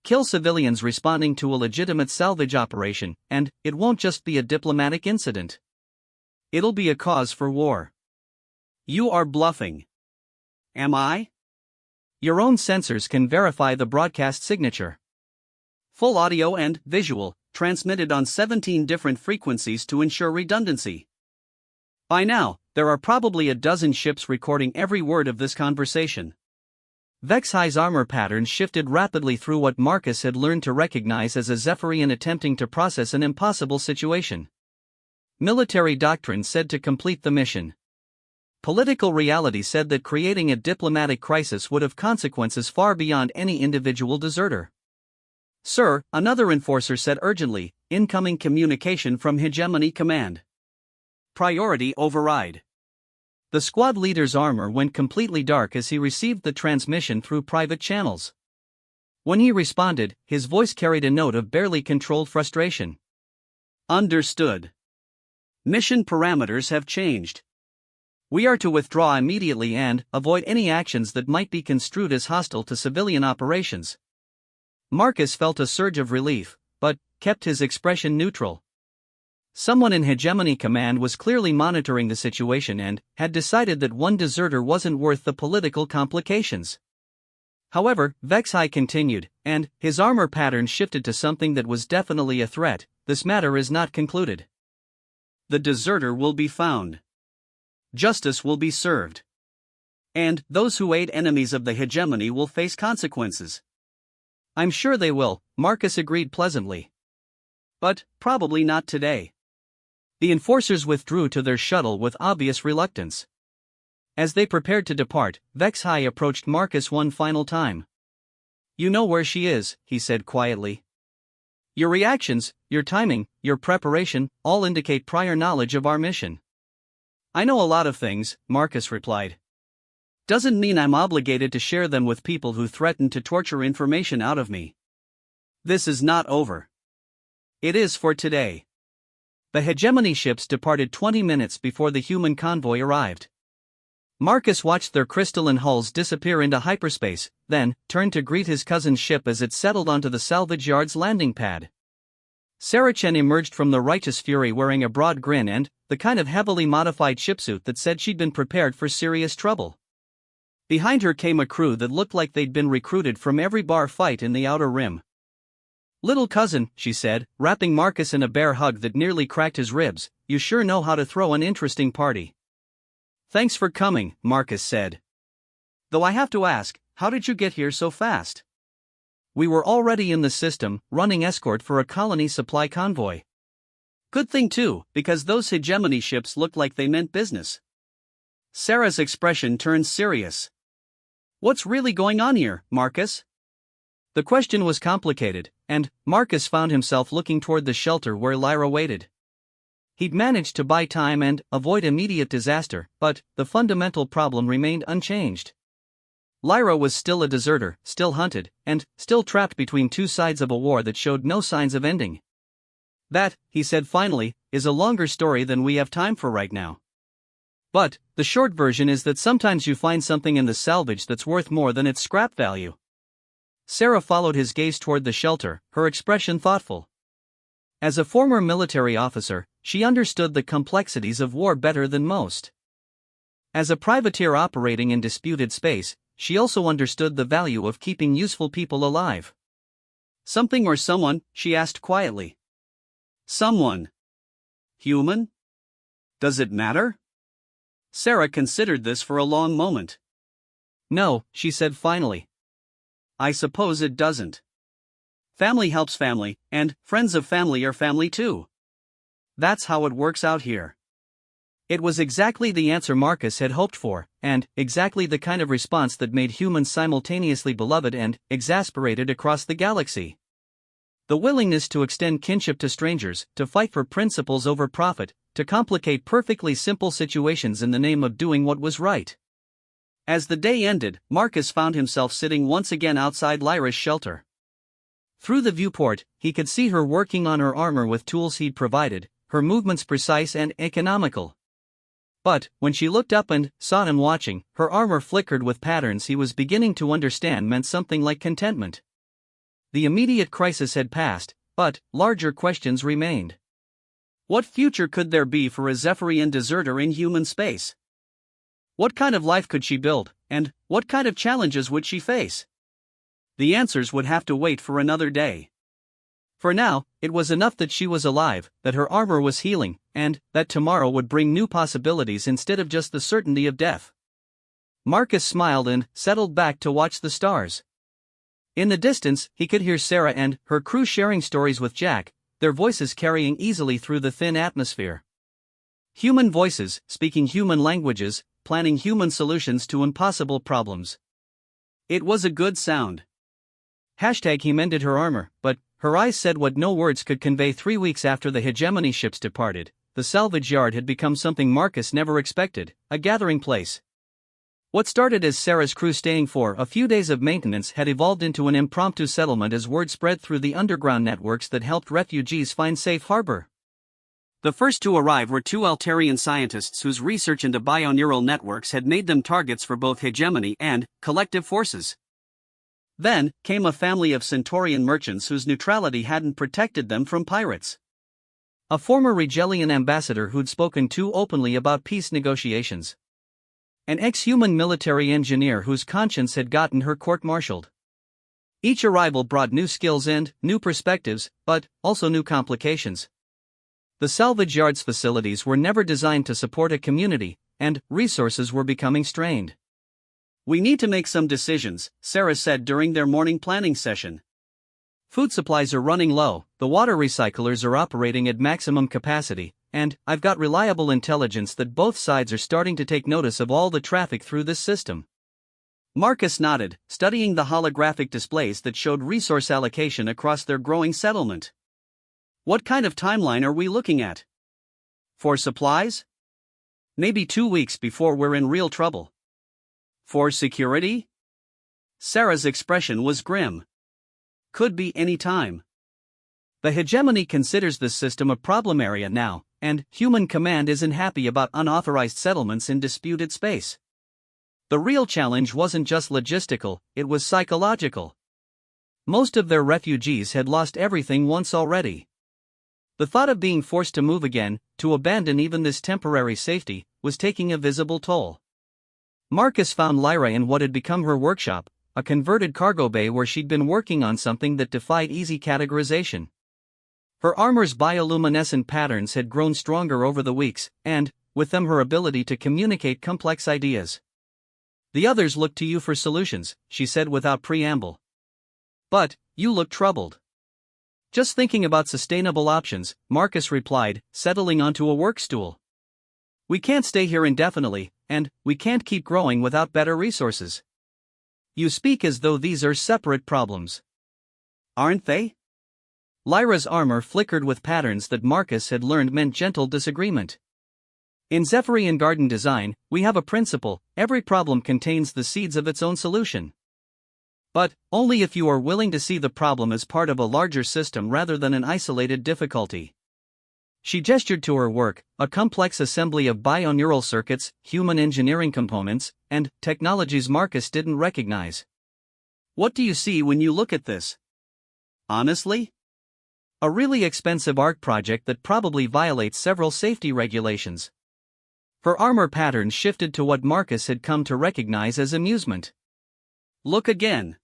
Kill civilians responding to a legitimate salvage operation, and it won't just be a diplomatic incident. It'll be a cause for war. You are bluffing. Am I? Your own sensors can verify the broadcast signature. Full audio and visual, transmitted on 17 different frequencies to ensure redundancy. By now, there are probably a dozen ships recording every word of this conversation. Vexhi's armor patterns shifted rapidly through what Marcus had learned to recognize as a Zephyrian attempting to process an impossible situation. Military doctrine said to complete the mission. Political reality said that creating a diplomatic crisis would have consequences far beyond any individual deserter. "Sir," another enforcer said urgently, "incoming communication from Hegemony Command. Priority override." The squad leader's armor went completely dark as he received the transmission through private channels. When he responded, his voice carried a note of barely controlled frustration. "Understood. Mission parameters have changed. We are to withdraw immediately and avoid any actions that might be construed as hostile to civilian operations." Marcus felt a surge of relief, but kept his expression neutral. Someone in Hegemony Command was clearly monitoring the situation and had decided that one deserter wasn't worth the political complications. However, Vexhi continued, and his armor pattern shifted to something that was definitely a threat. "This matter is not concluded. The deserter will be found. Justice will be served. And those who aid enemies of the hegemony will face consequences." "I'm sure they will," Marcus agreed pleasantly. "But probably not today." The enforcers withdrew to their shuttle with obvious reluctance. As they prepared to depart, Vexhi approached Marcus one final time. "You know where she is," he said quietly. "Your reactions, your timing, your preparation, all indicate prior knowledge of our mission." "I know a lot of things," Marcus replied. "Doesn't mean I'm obligated to share them with people who threaten to torture information out of me. This is not over. It is for today." The hegemony ships departed 20 minutes before the human convoy arrived. Marcus watched their crystalline hulls disappear into hyperspace, then turned to greet his cousin's ship as it settled onto the salvage yard's landing pad. Saracen emerged from the righteous fury wearing a broad grin and the kind of heavily modified shipsuit that said she'd been prepared for serious trouble. Behind her came a crew that looked like they'd been recruited from every bar fight in the Outer Rim. "Little cousin," she said, wrapping Marcus in a bear hug that nearly cracked his ribs, "you sure know how to throw an interesting party." "Thanks for coming," Marcus said. "Though I have to ask, how did you get here so fast?" "We were already in the system, running escort for a colony supply convoy." "Good thing too, because those hegemony ships looked like they meant business." Sarah's expression turned serious. "What's really going on here, Marcus?" The question was complicated, and Marcus found himself looking toward the shelter where Lyra waited. He'd managed to buy time and avoid immediate disaster, but the fundamental problem remained unchanged. Lyra was still a deserter, still hunted, and still trapped between two sides of a war that showed no signs of ending. "That," he said finally, "is a longer story than we have time for right now. But the short version is that sometimes you find something in the salvage that's worth more than its scrap value." Sarah followed his gaze toward the shelter, her expression thoughtful. As a former military officer, she understood the complexities of war better than most. As a privateer operating in disputed space, she also understood the value of keeping useful people alive. "Something or someone?" she asked quietly. "Someone. Human? Does it matter?" Sarah considered this for a long moment. "No," she said finally. "I suppose it doesn't. Family helps family, and friends of family are family too. That's how it works out here." It was exactly the answer Marcus had hoped for, and exactly the kind of response that made humans simultaneously beloved and exasperated across the galaxy. The willingness to extend kinship to strangers, to fight for principles over profit, to complicate perfectly simple situations in the name of doing what was right. As the day ended, Marcus found himself sitting once again outside Lyra's shelter. Through the viewport, he could see her working on her armor with tools he'd provided, her movements precise and economical. But, when she looked up and saw him watching, her armor flickered with patterns he was beginning to understand meant something like contentment. The immediate crisis had passed, but larger questions remained. What future could there be for a Zephyrian deserter in human space? What kind of life could she build, and what kind of challenges would she face? The answers would have to wait for another day. For now, it was enough that she was alive, that her armor was healing, and that tomorrow would bring new possibilities instead of just the certainty of death. Marcus smiled and settled back to watch the stars. In the distance, he could hear Sarah and her crew sharing stories with Jack, their voices carrying easily through the thin atmosphere. Human voices, speaking human languages, planning human solutions to impossible problems. It was a good sound. He mended her armor, but her eyes said what no words could convey. 3 weeks after the hegemony ships departed, the salvage yard had become something Marcus never expected, a gathering place. What started as Sarah's crew staying for a few days of maintenance had evolved into an impromptu settlement as word spread through the underground networks that helped refugees find safe harbor. The first to arrive were 2 Altarian scientists whose research into bioneural networks had made them targets for both hegemony and collective forces. Then came a family of Centaurian merchants whose neutrality hadn't protected them from pirates. A former Regelian ambassador who'd spoken too openly about peace negotiations. An ex-human military engineer whose conscience had gotten her court-martialed. Each arrival brought new skills and new perspectives, but also new complications. The salvage yard's facilities were never designed to support a community, and resources were becoming strained. "We need to make some decisions," Sarah said during their morning planning session. "Food supplies are running low, the water recyclers are operating at maximum capacity, and I've got reliable intelligence that both sides are starting to take notice of all the traffic through this system." Marcus nodded, studying the holographic displays that showed resource allocation across their growing settlement. "What kind of timeline are we looking at? For supplies? Maybe 2 weeks before we're in real trouble. For security?" Sarah's expression was grim. "Could be any time. The hegemony considers this system a problem area now, and human command isn't happy about unauthorized settlements in disputed space. The real challenge wasn't just logistical, it was psychological. Most of their refugees had lost everything once already. The thought of being forced to move again, to abandon even this temporary safety, was taking a visible toll. Marcus found Lyra in what had become her workshop, a converted cargo bay where she'd been working on something that defied easy categorization. Her armor's bioluminescent patterns had grown stronger over the weeks, and, with them, her ability to communicate complex ideas. "The others look to you for solutions," she said without preamble. "But you look troubled." "Just thinking about sustainable options," Marcus replied, settling onto a work stool. "We can't stay here indefinitely, and we can't keep growing without better resources." "You speak as though these are separate problems." "Aren't they?" Lyra's armor flickered with patterns that Marcus had learned meant gentle disagreement. "In Zephyrian garden design, we have a principle: every problem contains the seeds of its own solution. But only if you are willing to see the problem as part of a larger system rather than an isolated difficulty." She gestured to her work, a complex assembly of bioneural circuits, human engineering components, and technologies Marcus didn't recognize. "What do you see when you look at this?" "Honestly? A really expensive art project that probably violates several safety regulations." Her armor patterns shifted to what Marcus had come to recognize as amusement. "Look again."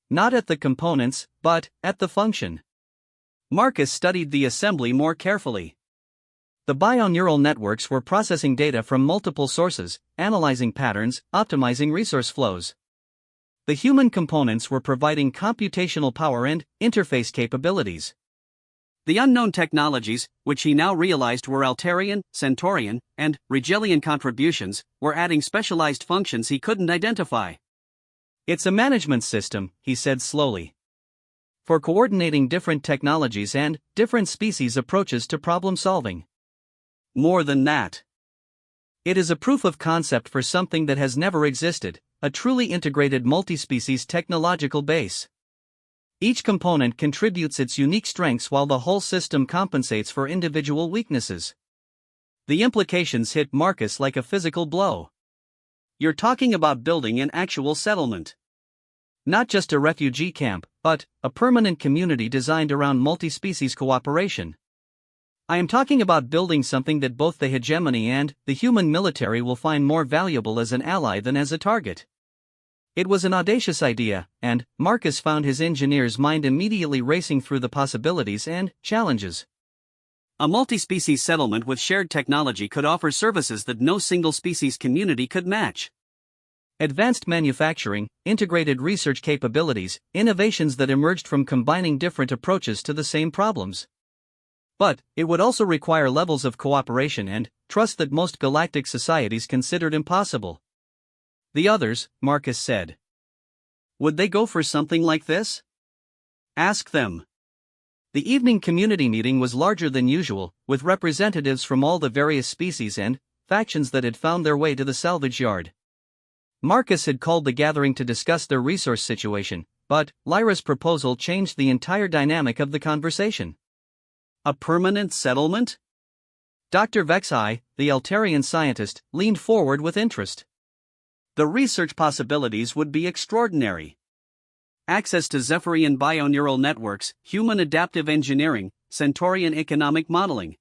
Not at the components, but at the function. Marcus studied the assembly more carefully. The bioneural networks were processing data from multiple sources, analyzing patterns, optimizing resource flows. The human components were providing computational power and interface capabilities. The unknown technologies, which he now realized were Altarian, Centaurian, and Regelian contributions, were adding specialized functions he couldn't identify. "It's a management system," he said slowly. "For coordinating different technologies and different species' approaches to problem solving." "More than that. It is a proof of concept for something that has never existed, a truly integrated multi-species technological base. Each component contributes its unique strengths while the whole system compensates for individual weaknesses." The implications hit Marcus like a physical blow. "You're talking about building an actual settlement. Not just a refugee camp, but a permanent community designed around multi-species cooperation." I am talking about building something that both the hegemony and the human military will find more valuable as an ally than as a target. It was an audacious idea, and Marcus found his engineer's mind immediately racing through the possibilities and challenges. A multi-species settlement with shared technology could offer services that no single species community could match. Advanced manufacturing, integrated research capabilities, innovations that emerged from combining different approaches to the same problems. But it would also require levels of cooperation and trust that most galactic societies considered impossible. The others, Marcus said. Would they go for something like this? Ask them. The evening community meeting was larger than usual, with representatives from all the various species and factions that had found their way to the salvage yard. Marcus had called the gathering to discuss their resource situation, but Lyra's proposal changed the entire dynamic of the conversation. A permanent settlement? Dr. Vexai, the Altarian scientist, leaned forward with interest. The research possibilities would be extraordinary. Access to Zephyrian bioneural networks, human adaptive engineering, Centaurian economic modeling.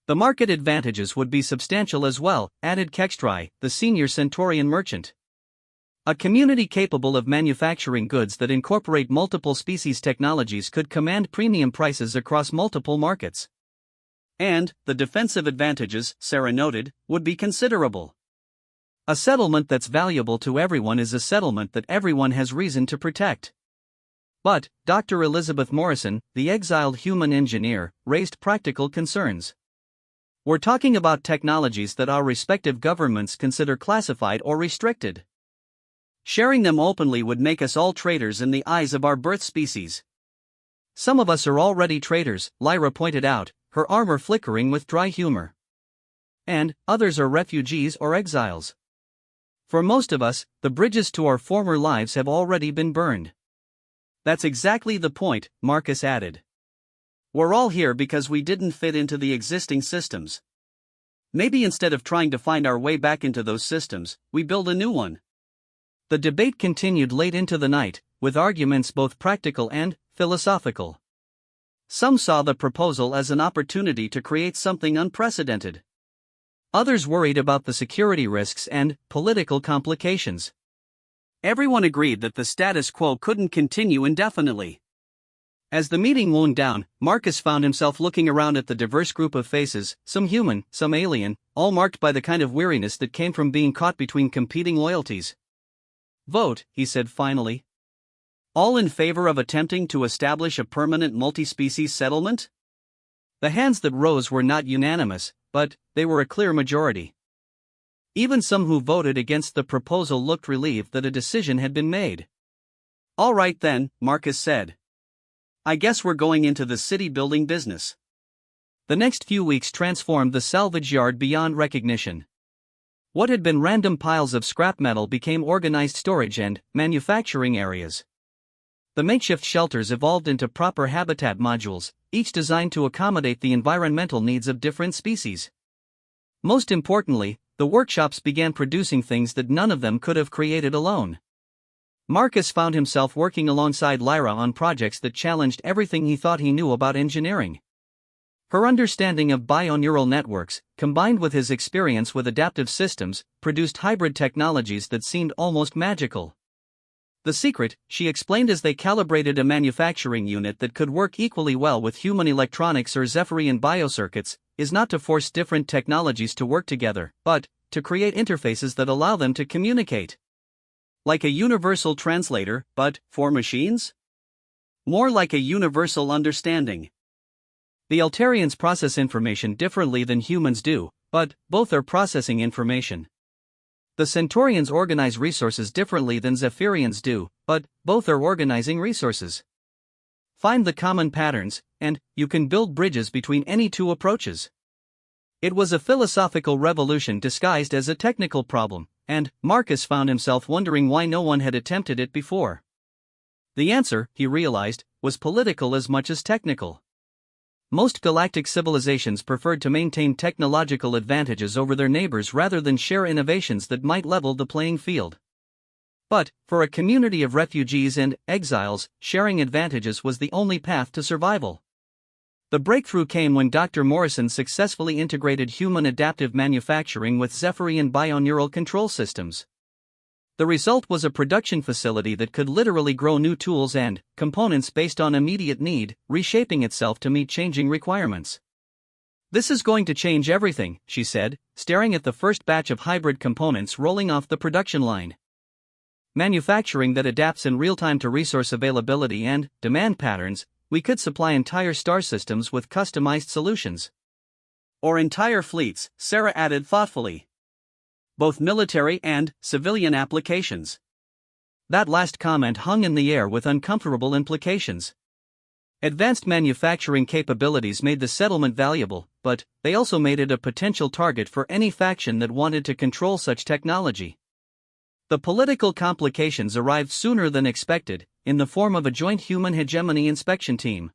The market advantages would be substantial as well, added Kextrai, the senior Centaurian merchant. A community capable of manufacturing goods that incorporate multiple species technologies could command premium prices across multiple markets. And the defensive advantages, Sarah noted, would be considerable. A settlement that's valuable to everyone is a settlement that everyone has reason to protect. But Dr. Elizabeth Morrison, the exiled human engineer, raised practical concerns. We're talking about technologies that our respective governments consider classified or restricted. Sharing them openly would make us all traitors in the eyes of our birth species. Some of us are already traitors, Lyra pointed out, her armor flickering with dry humor. And others are refugees or exiles. For most of us, the bridges to our former lives have already been burned. That's exactly the point, Marcus added. We're all here because we didn't fit into the existing systems. Maybe instead of trying to find our way back into those systems, we build a new one. The debate continued late into the night, with arguments both practical and philosophical. Some saw the proposal as an opportunity to create something unprecedented. Others worried about the security risks and political complications. Everyone agreed that the status quo couldn't continue indefinitely. As the meeting wound down, Marcus found himself looking around at the diverse group of faces, some human, some alien, all marked by the kind of weariness that came from being caught between competing loyalties. Vote, he said finally. All in favor of attempting to establish a permanent multi-species settlement? The hands that rose were not unanimous, but they were a clear majority. Even some who voted against the proposal looked relieved that a decision had been made. All right then, Marcus said. I guess we're going into the city building business. The next few weeks transformed the salvage yard beyond recognition. What had been random piles of scrap metal became organized storage and manufacturing areas. The makeshift shelters evolved into proper habitat modules, each designed to accommodate the environmental needs of different species. Most importantly, the workshops began producing things that none of them could have created alone. Marcus found himself working alongside Lyra on projects that challenged everything he thought he knew about engineering. Her understanding of bioneural networks, combined with his experience with adaptive systems, produced hybrid technologies that seemed almost magical. The secret, she explained as they calibrated a manufacturing unit that could work equally well with human electronics or Zephyrian biocircuits, is not to force different technologies to work together, but to create interfaces that allow them to communicate. Like a universal translator, but for machines? More like a universal understanding. The Altarians process information differently than humans do, but both are processing information. The Centaurians organize resources differently than Zephyrians do, but both are organizing resources. Find the common patterns, and you can build bridges between any two approaches. It was a philosophical revolution disguised as a technical problem, and Marcus found himself wondering why no one had attempted it before. The answer, he realized, was political as much as technical. Most galactic civilizations preferred to maintain technological advantages over their neighbors rather than share innovations that might level the playing field. But, for a community of refugees and exiles, sharing advantages was the only path to survival. The breakthrough came when Dr. Morrison successfully integrated human adaptive manufacturing with Zephyrian bioneural control systems. The result was a production facility that could literally grow new tools and components based on immediate need, reshaping itself to meet changing requirements. "This is going to change everything," she said, staring at the first batch of hybrid components rolling off the production line. "Manufacturing that adapts in real time to resource availability and demand patterns, we could supply entire star systems with customized solutions." Or entire fleets, Sarah added thoughtfully. "Both military and civilian applications." That last comment hung in the air with uncomfortable implications. Advanced manufacturing capabilities made the settlement valuable, but they also made it a potential target for any faction that wanted to control such technology. The political complications arrived sooner than expected, in the form of a joint human hegemony inspection team.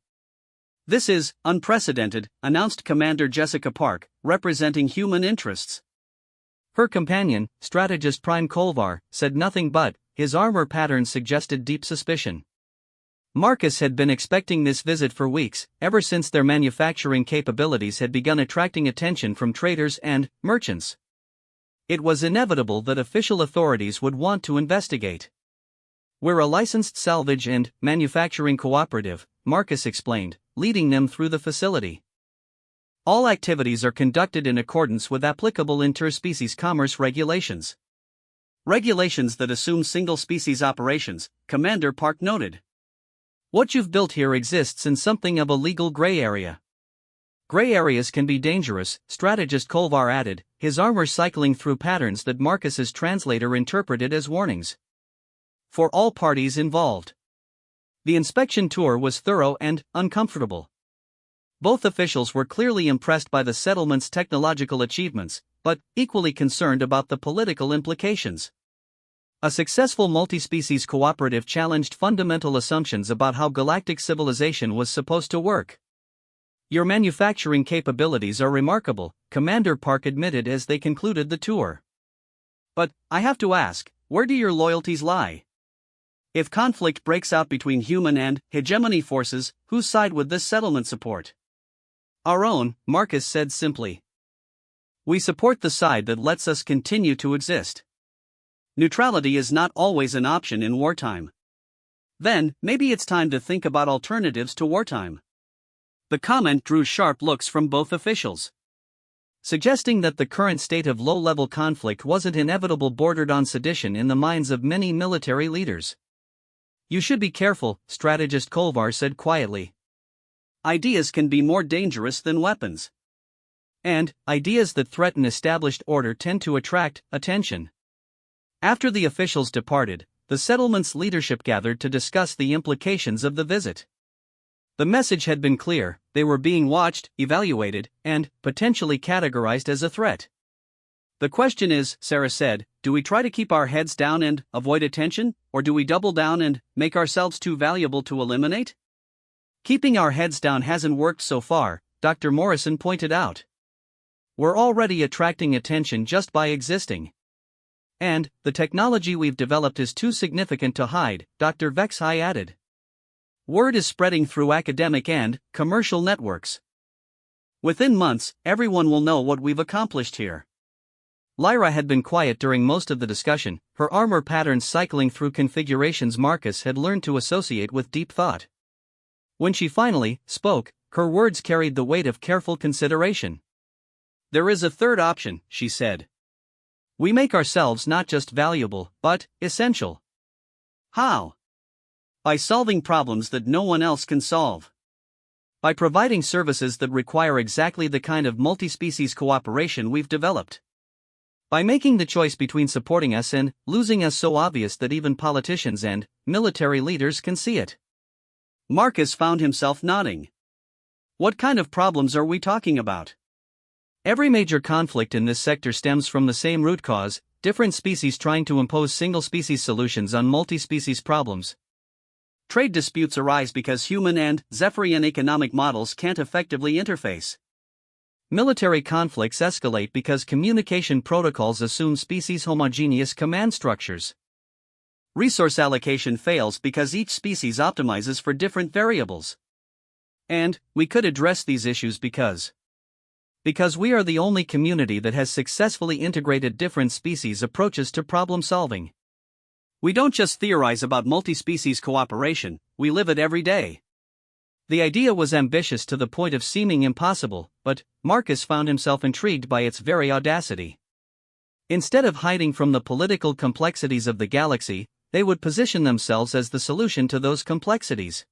"This is unprecedented," announced Commander Jessica Park, representing human interests. Her companion, strategist Prime Kolvar, said nothing but his armor patterns suggested deep suspicion. Marcus had been expecting this visit for weeks, ever since their manufacturing capabilities had begun attracting attention from traders and merchants. It was inevitable that official authorities would want to investigate. "We're a licensed salvage and manufacturing cooperative," Marcus explained, leading them through the facility. "All activities are conducted in accordance with applicable interspecies commerce regulations." "Regulations that assume single-species operations," Commander Park noted. "What you've built here exists in something of a legal gray area." "Gray areas can be dangerous," strategist Kolvar added, his armor cycling through patterns that Marcus's translator interpreted as warnings. "For all parties involved." The inspection tour was thorough and uncomfortable. Both officials were clearly impressed by the settlement's technological achievements, but equally concerned about the political implications. A successful multi-species cooperative challenged fundamental assumptions about how galactic civilization was supposed to work. "Your manufacturing capabilities are remarkable," Commander Park admitted as they concluded the tour. "But, I have to ask, where do your loyalties lie? If conflict breaks out between human and hegemony forces, whose side would this settlement support?" "Our own," Marcus said simply. "We support the side that lets us continue to exist." Neutrality is not always an option in wartime. Then, maybe it's time to think about alternatives to wartime. The comment drew sharp looks from both officials. Suggesting that the current state of low-level conflict wasn't inevitable bordered on sedition in the minds of many military leaders. "You should be careful," strategist Kolvar said quietly. "Ideas can be more dangerous than weapons." "And ideas that threaten established order tend to attract attention." After the officials departed, the settlement's leadership gathered to discuss the implications of the visit. The message had been clear: they were being watched, evaluated, and potentially categorized as a threat. "The question is," Sarah said, "do we try to keep our heads down and avoid attention, or do we double down and make ourselves too valuable to eliminate?" "Keeping our heads down hasn't worked so far," Dr. Morrison pointed out. "We're already attracting attention just by existing. And the technology we've developed is too significant to hide," Dr. Vexhai added. "Word is spreading through academic and commercial networks. Within months, everyone will know what we've accomplished here." Lyra had been quiet during most of the discussion, her armor patterns cycling through configurations Marcus had learned to associate with deep thought. When she finally spoke, her words carried the weight of careful consideration. "There is a third option," she said. "We make ourselves not just valuable, but essential." "How?" "By solving problems that no one else can solve. By providing services that require exactly the kind of multi-species cooperation we've developed. By making the choice between supporting us and losing us so obvious that even politicians and military leaders can see it." Marcus found himself nodding. "What kind of problems are we talking about?" "Every major conflict in this sector stems from the same root cause: different species trying to impose single-species solutions on multi-species problems. Trade disputes arise because human and Zephyrian economic models can't effectively interface. Military conflicts escalate because communication protocols assume species-homogeneous command structures. Resource allocation fails because each species optimizes for different variables. And we could address these issues because we are the only community that has successfully integrated different species approaches to problem solving. We don't just theorize about multi-species cooperation, we live it every day. The idea was ambitious to the point of seeming impossible, but Marcus found himself intrigued by its very audacity. Instead of hiding from the political complexities of the galaxy, they would position themselves as the solution to those complexities.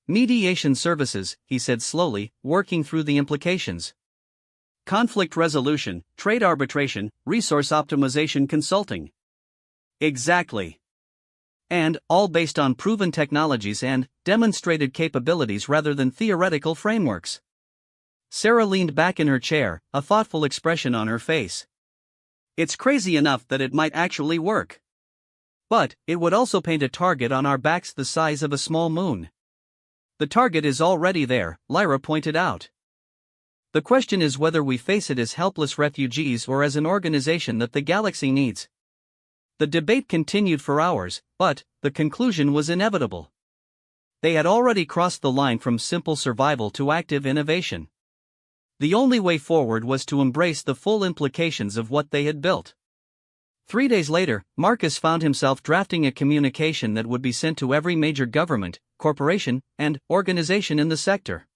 Mediation services, he said slowly, working through the implications. Conflict resolution, trade arbitration, resource optimization consulting. Exactly. And, all based on proven technologies and demonstrated capabilities rather than theoretical frameworks. Sarah leaned back in her chair, a thoughtful expression on her face. It's crazy enough that it might actually work. But, it would also paint a target on our backs the size of a small moon. The target is already there, Lyra pointed out. The question is whether we face it as helpless refugees or as an organization that the galaxy needs. The debate continued for hours, but the conclusion was inevitable. They had already crossed the line from simple survival to active innovation. The only way forward was to embrace the full implications of what they had built. 3 days later, Marcus found himself drafting a communication that would be sent to every major government, corporation, and organization in the sector.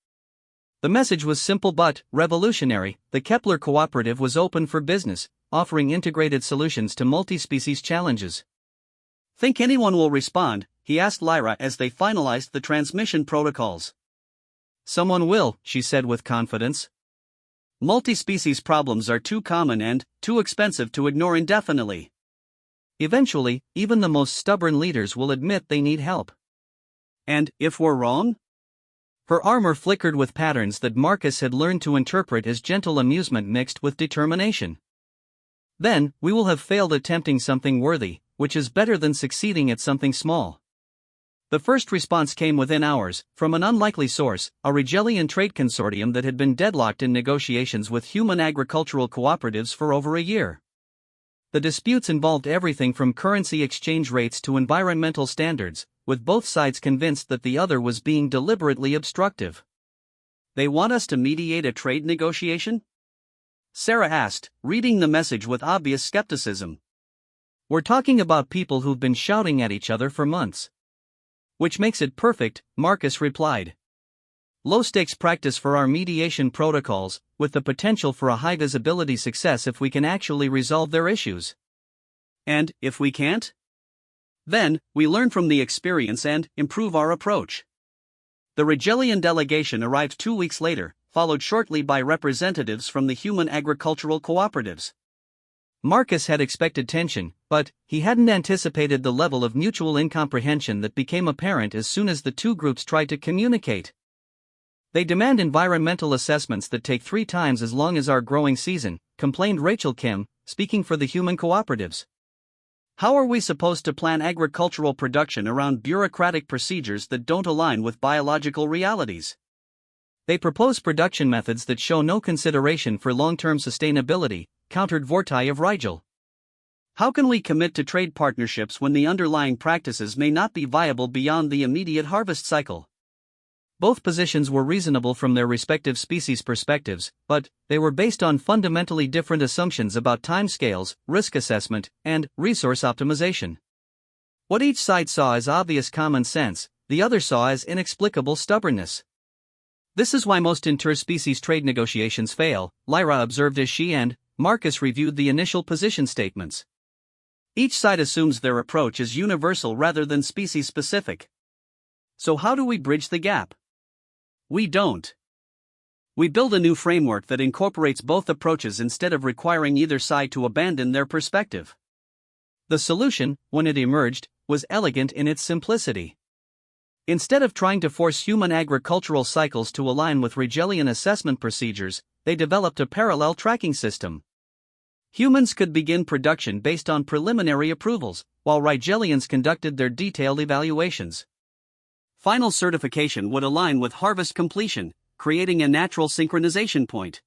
The message was simple but revolutionary. The Kepler Cooperative was open for business, offering integrated solutions to multi-species challenges. Think anyone will respond? He asked Lyra as they finalized the transmission protocols. Someone will, she said with confidence. Multi-species problems are too common and too expensive to ignore indefinitely. Eventually, even the most stubborn leaders will admit they need help. And if we're wrong? Her armor flickered with patterns that Marcus had learned to interpret as gentle amusement mixed with determination. Then, we will have failed attempting something worthy, which is better than succeeding at something small. The first response came within hours, from an unlikely source, a Rigelian trade consortium that had been deadlocked in negotiations with human agricultural cooperatives for over a year. The disputes involved everything from currency exchange rates to environmental standards, with both sides convinced that the other was being deliberately obstructive. They want us to mediate a trade negotiation? Sarah asked, reading the message with obvious skepticism. We're talking about people who've been shouting at each other for months. Which makes it perfect, Marcus replied. Low-stakes practice for our mediation protocols, with the potential for a high-visibility success if we can actually resolve their issues. And, if we can't? Then, we learn from the experience and improve our approach. The Rigelian delegation arrived 2 weeks later, followed shortly by representatives from the human agricultural cooperatives. Marcus had expected tension, but he hadn't anticipated the level of mutual incomprehension that became apparent as soon as the two groups tried to communicate. They demand environmental assessments that take 3 times as long as our growing season, complained Rachel Kim, speaking for the human cooperatives. How are we supposed to plan agricultural production around bureaucratic procedures that don't align with biological realities? They propose production methods that show no consideration for long-term sustainability, countered Vortai of Rigel. How can we commit to trade partnerships when the underlying practices may not be viable beyond the immediate harvest cycle? Both positions were reasonable from their respective species perspectives, but they were based on fundamentally different assumptions about timescales, risk assessment, and resource optimization. What each side saw as obvious common sense, the other saw as inexplicable stubbornness. This is why most interspecies trade negotiations fail, Lyra observed as she and Marcus reviewed the initial position statements. Each side assumes their approach is universal rather than species-specific. So how do we bridge the gap? We don't. We build a new framework that incorporates both approaches instead of requiring either side to abandon their perspective. The solution, when it emerged, was elegant in its simplicity. Instead of trying to force human agricultural cycles to align with Rigelian assessment procedures, they developed a parallel tracking system. Humans could begin production based on preliminary approvals, while Rigelians conducted their detailed evaluations. Final certification would align with harvest completion, creating a natural synchronization point.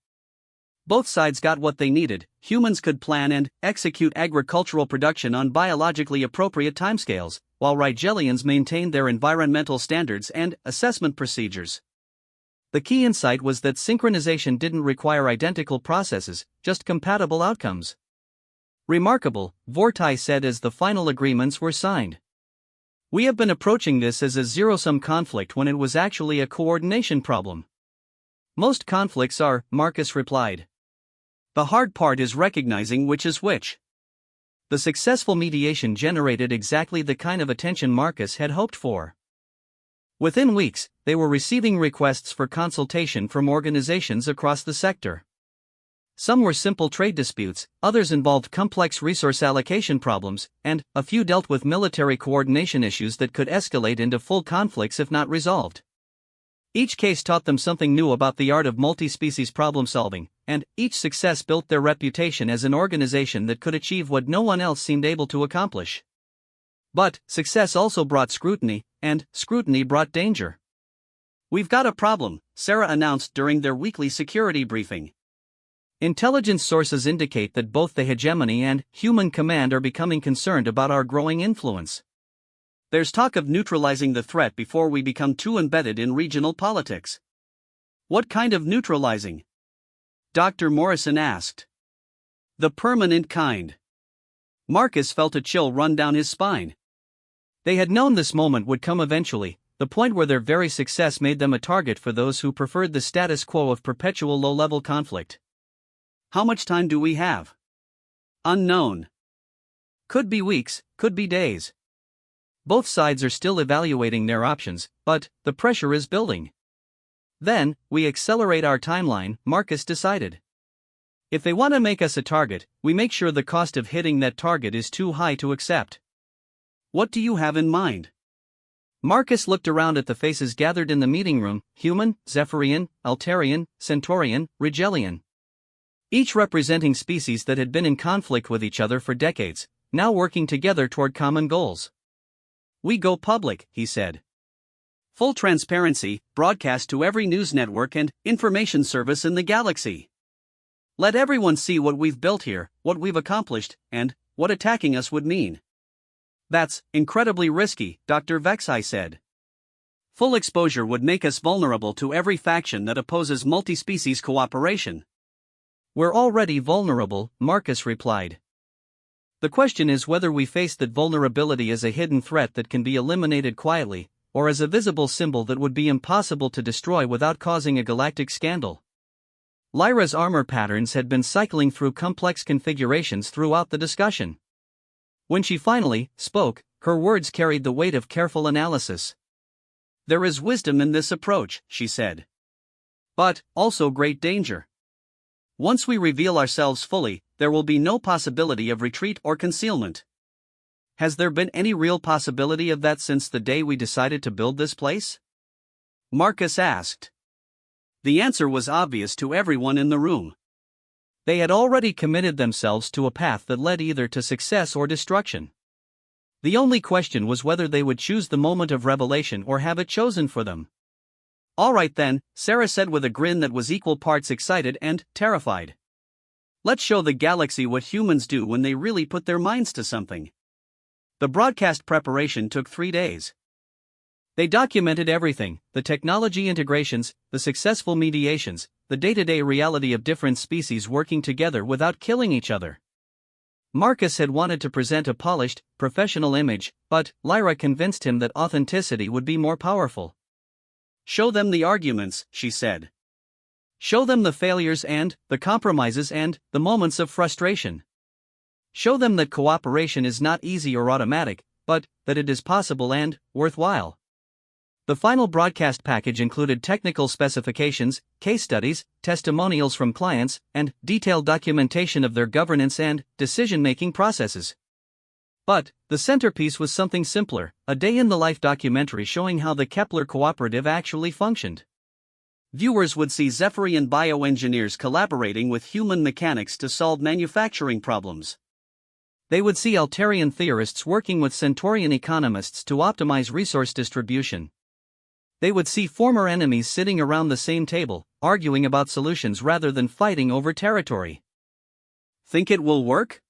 Both sides got what they needed. Humans could plan and execute agricultural production on biologically appropriate timescales, while Rigelians maintained their environmental standards and assessment procedures. The key insight was that synchronization didn't require identical processes, just compatible outcomes. Remarkable, Vortai said as the final agreements were signed. We have been approaching this as a zero-sum conflict when it was actually a coordination problem. Most conflicts are, Marcus replied. The hard part is recognizing which is which. The successful mediation generated exactly the kind of attention Marcus had hoped for. Within weeks, they were receiving requests for consultation from organizations across the sector. Some were simple trade disputes, others involved complex resource allocation problems, and a few dealt with military coordination issues that could escalate into full conflicts if not resolved. Each case taught them something new about the art of multi-species problem solving, and each success built their reputation as an organization that could achieve what no one else seemed able to accomplish. But success also brought scrutiny, and scrutiny brought danger. We've got a problem, Sarah announced during their weekly security briefing. Intelligence sources indicate that both the hegemony and human command are becoming concerned about our growing influence. There's talk of neutralizing the threat before we become too embedded in regional politics. What kind of neutralizing? Dr. Morrison asked. The permanent kind. Marcus felt a chill run down his spine. They had known this moment would come eventually, the point where their very success made them a target for those who preferred the status quo of perpetual low-level conflict. How much time do we have? Unknown. Could be weeks, could be days. Both sides are still evaluating their options, but the pressure is building. Then, we accelerate our timeline, Marcus decided. If they want to make us a target, we make sure the cost of hitting that target is too high to accept. What do you have in mind? Marcus looked around at the faces gathered in the meeting room: human, Zephyrian, Altarian, Centaurian, Rigelian. Each representing species that had been in conflict with each other for decades, now working together toward common goals. We go public, he said. Full transparency, broadcast to every news network and information service in the galaxy. Let everyone see what we've built here, what we've accomplished, and what attacking us would mean. That's incredibly risky, Dr. Vexai said. Full exposure would make us vulnerable to every faction that opposes multi-species cooperation. We're already vulnerable, Marcus replied. The question is whether we face that vulnerability as a hidden threat that can be eliminated quietly, or as a visible symbol that would be impossible to destroy without causing a galactic scandal. Lyra's armor patterns had been cycling through complex configurations throughout the discussion. When she finally spoke, her words carried the weight of careful analysis. There is wisdom in this approach, she said. But also great danger. Once we reveal ourselves fully, there will be no possibility of retreat or concealment. Has there been any real possibility of that since the day we decided to build this place? Marcus asked. The answer was obvious to everyone in the room. They had already committed themselves to a path that led either to success or destruction. The only question was whether they would choose the moment of revelation or have it chosen for them. All right then, Sarah said with a grin that was equal parts excited and terrified. Let's show the galaxy what humans do when they really put their minds to something. The broadcast preparation took 3 days. They documented everything: the technology integrations, the successful mediations, the day-to-day reality of different species working together without killing each other. Marcus had wanted to present a polished, professional image, but Lyra convinced him that authenticity would be more powerful. Show them the arguments, she said. Show them the failures and the compromises and the moments of frustration. Show them that cooperation is not easy or automatic, but that it is possible and worthwhile. The final broadcast package included technical specifications, case studies, testimonials from clients, and detailed documentation of their governance and decision-making processes. But the centerpiece was something simpler: a day-in-the-life documentary showing how the Kepler Cooperative actually functioned. Viewers would see Zephyrian bioengineers collaborating with human mechanics to solve manufacturing problems. They would see Altarian theorists working with Centaurian economists to optimize resource distribution. They would see former enemies sitting around the same table, arguing about solutions rather than fighting over territory. Think it will work?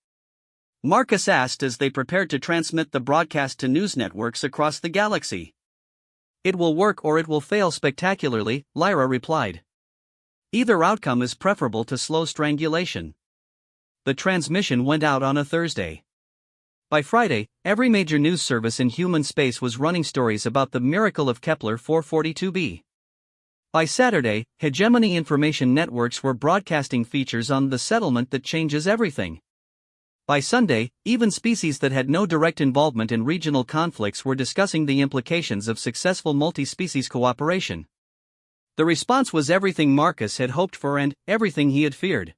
Marcus asked as they prepared to transmit the broadcast to news networks across the galaxy. It will work or it will fail spectacularly, Lyra replied. Either outcome is preferable to slow strangulation. The transmission went out on a Thursday. By Friday, every major news service in human space was running stories about the miracle of Kepler 442b. By Saturday, hegemony information networks were broadcasting features on the settlement that changes everything. By Sunday, even species that had no direct involvement in regional conflicts were discussing the implications of successful multi-species cooperation. The response was everything Marcus had hoped for and everything he had feared.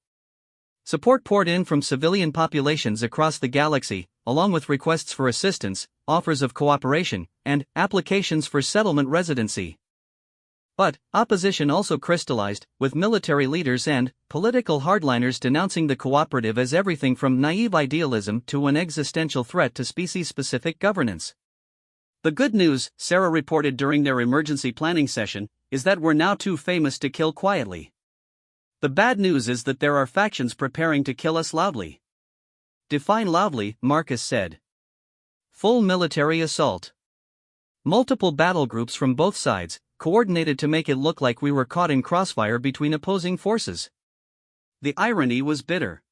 Support poured in from civilian populations across the galaxy, along with requests for assistance, offers of cooperation, and applications for settlement residency. But opposition also crystallized, with military leaders and political hardliners denouncing the cooperative as everything from naive idealism to an existential threat to species-specific governance. The good news, Sarah reported during their emergency planning session, is that we're now too famous to kill quietly. The bad news is that there are factions preparing to kill us loudly. Define loudly, Marcus said. Full military assault. Multiple battle groups from both sides, coordinated to make it look like we were caught in crossfire between opposing forces. The irony was bitter.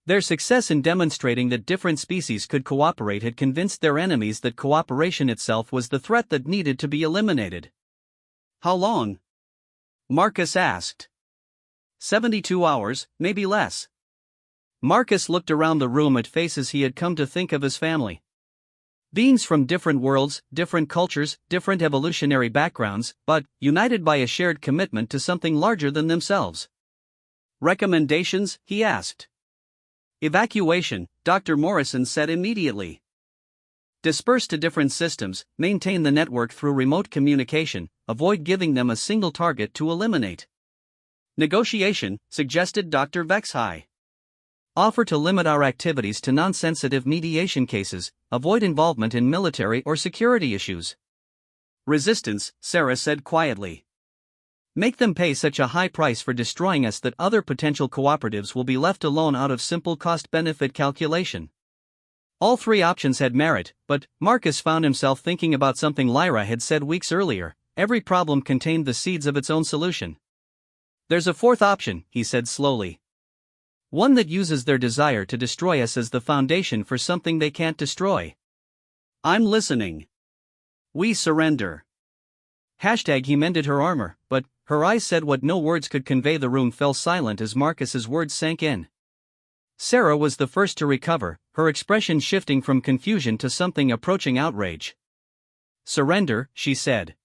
Their success in demonstrating that different species could cooperate had convinced their enemies that cooperation itself was the threat that needed to be eliminated. How long? Marcus asked. 72 hours, maybe less. Marcus looked around the room at faces he had come to think of as family. Beings from different worlds, different cultures, different evolutionary backgrounds, but united by a shared commitment to something larger than themselves. Recommendations, he asked. Evacuation, Dr. Morrison said immediately. Disperse to different systems, maintain the network through remote communication, avoid giving them a single target to eliminate. Negotiation, suggested Dr. Vexhai. Offer to limit our activities to non-sensitive mediation cases, avoid involvement in military or security issues. Resistance, Sarah said quietly. Make them pay such a high price for destroying us that other potential cooperatives will be left alone out of simple cost-benefit calculation. All three options had merit, but Marcus found himself thinking about something Lyra had said weeks earlier: every problem contained the seeds of its own solution. There's a fourth option, he said slowly. One that uses their desire to destroy us as the foundation for something they can't destroy. I'm listening. We surrender. He mended her armor, but her eyes said what no words could convey. The room fell silent as Marcus's words sank in. Sarah was the first to recover, her expression shifting from confusion to something approaching outrage. Surrender, she said.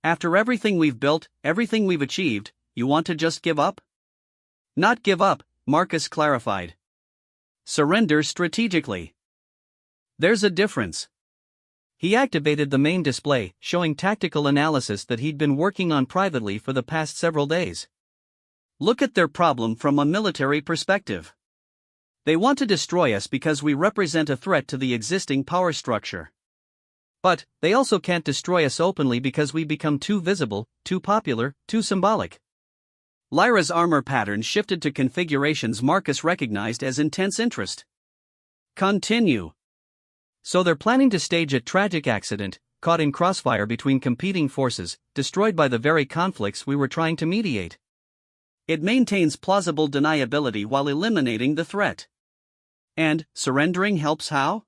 After everything we've built, everything we've achieved, you want to just give up? Not give up, Marcus clarified. Surrender strategically. There's a difference. He activated the main display, showing tactical analysis that he'd been working on privately for the past several days. Look at their problem from a military perspective. They want to destroy us because we represent a threat to the existing power structure. But they also can't destroy us openly because we become too visible, too popular, too symbolic. Lyra's armor pattern shifted to configurations Marcus recognized as intense interest. Continue. So they're planning to stage a tragic accident, caught in crossfire between competing forces, destroyed by the very conflicts we were trying to mediate. It maintains plausible deniability while eliminating the threat. And surrendering helps how?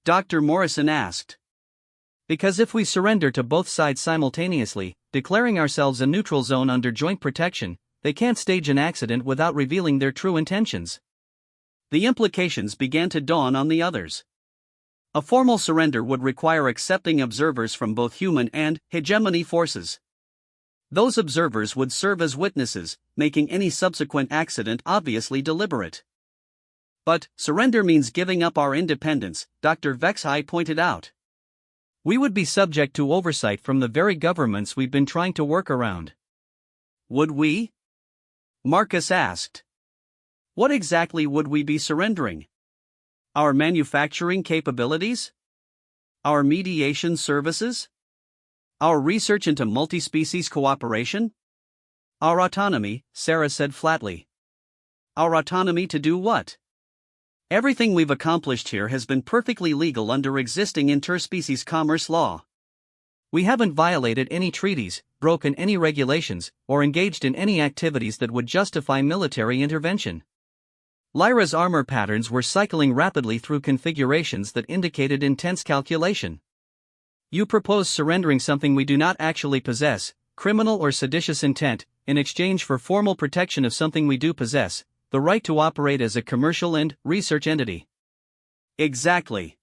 Dr. Morrison asked. Because if we surrender to both sides simultaneously, declaring ourselves a neutral zone under joint protection, they can't stage an accident without revealing their true intentions. The implications began to dawn on the others. A formal surrender would require accepting observers from both human and hegemony forces. Those observers would serve as witnesses, making any subsequent accident obviously deliberate. But surrender means giving up our independence, Dr. Vexhai pointed out. We would be subject to oversight from the very governments we've been trying to work around. Would we? Marcus asked. What exactly would we be surrendering? Our manufacturing capabilities? Our mediation services? Our research into multi-species cooperation? Our autonomy, Sarah said flatly. Our autonomy to do what? Everything we've accomplished here has been perfectly legal under existing interspecies commerce law. We haven't violated any treaties, broken any regulations, or engaged in any activities that would justify military intervention. Lyra's armor patterns were cycling rapidly through configurations that indicated intense calculation. You propose surrendering something we do not actually possess, criminal or seditious intent, in exchange for formal protection of something we do possess, the right to operate as a commercial and research entity. Exactly.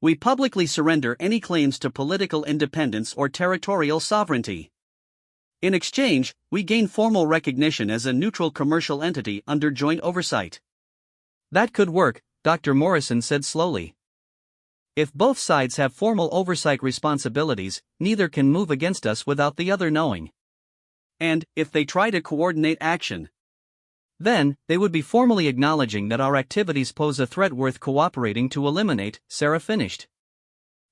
We publicly surrender any claims to political independence or territorial sovereignty. In exchange, we gain formal recognition as a neutral commercial entity under joint oversight. That could work, Dr. Morrison said slowly. If both sides have formal oversight responsibilities, neither can move against us without the other knowing. And, if they try to coordinate action, then, they would be formally acknowledging that our activities pose a threat worth cooperating to eliminate, Sarah finished.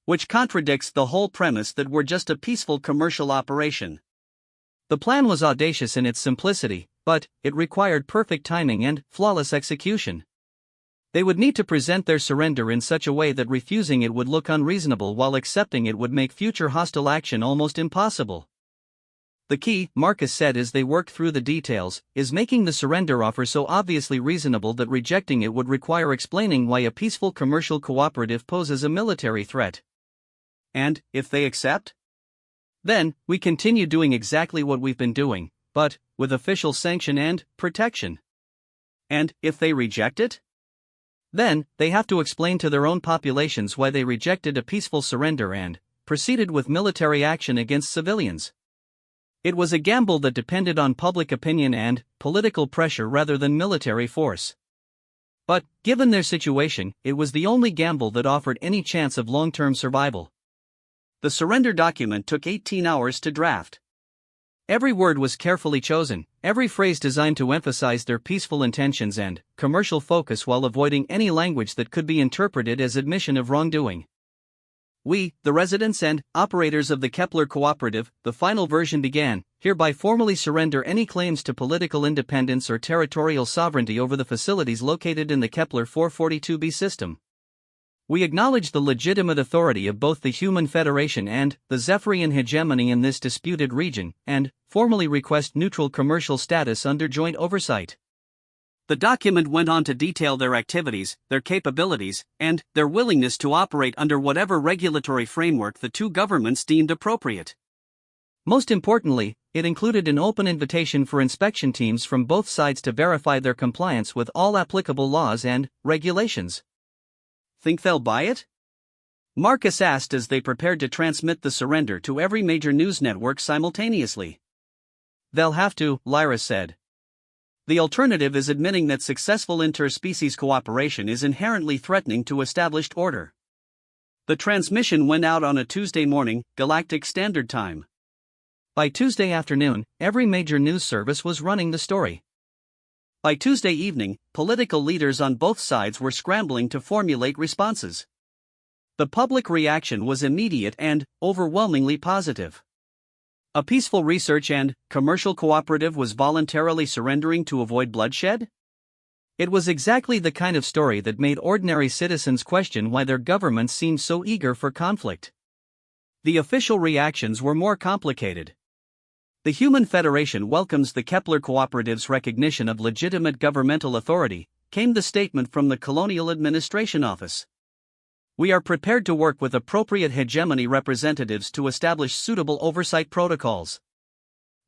Which contradicts the whole premise that we're just a peaceful commercial operation. The plan was audacious in its simplicity, but it required perfect timing and flawless execution. They would need to present their surrender in such a way that refusing it would look unreasonable while accepting it would make future hostile action almost impossible. The key, Marcus said as they worked through the details, is making the surrender offer so obviously reasonable that rejecting it would require explaining why a peaceful commercial cooperative poses a military threat. And, if they accept? Then, we continue doing exactly what we've been doing, but with official sanction and protection. And, if they reject it? Then, they have to explain to their own populations why they rejected a peaceful surrender and proceeded with military action against civilians. It was a gamble that depended on public opinion and political pressure rather than military force. But, given their situation, it was the only gamble that offered any chance of long-term survival. The surrender document took 18 hours to draft. Every word was carefully chosen, every phrase designed to emphasize their peaceful intentions and commercial focus while avoiding any language that could be interpreted as admission of wrongdoing. We, the residents and operators of the Kepler Cooperative, the final version began, hereby formally surrender any claims to political independence or territorial sovereignty over the facilities located in the Kepler 442b system. We acknowledge the legitimate authority of both the Human Federation and the Zephyrian hegemony in this disputed region, and formally request neutral commercial status under joint oversight. The document went on to detail their activities, their capabilities, and their willingness to operate under whatever regulatory framework the two governments deemed appropriate. Most importantly, it included an open invitation for inspection teams from both sides to verify their compliance with all applicable laws and regulations. Think they'll buy it? Marcus asked as they prepared to transmit the surrender to every major news network simultaneously. They'll have to, Lyra said. The alternative is admitting that successful interspecies cooperation is inherently threatening to established order. The transmission went out on a Tuesday morning, Galactic Standard Time. By Tuesday afternoon, every major news service was running the story. By Tuesday evening, political leaders on both sides were scrambling to formulate responses. The public reaction was immediate and overwhelmingly positive. A peaceful research and commercial cooperative was voluntarily surrendering to avoid bloodshed? It was exactly the kind of story that made ordinary citizens question why their governments seemed so eager for conflict. The official reactions were more complicated. The Human Federation welcomes the Kepler Cooperative's recognition of legitimate governmental authority, came the statement from the Colonial Administration Office. We are prepared to work with appropriate hegemony representatives to establish suitable oversight protocols.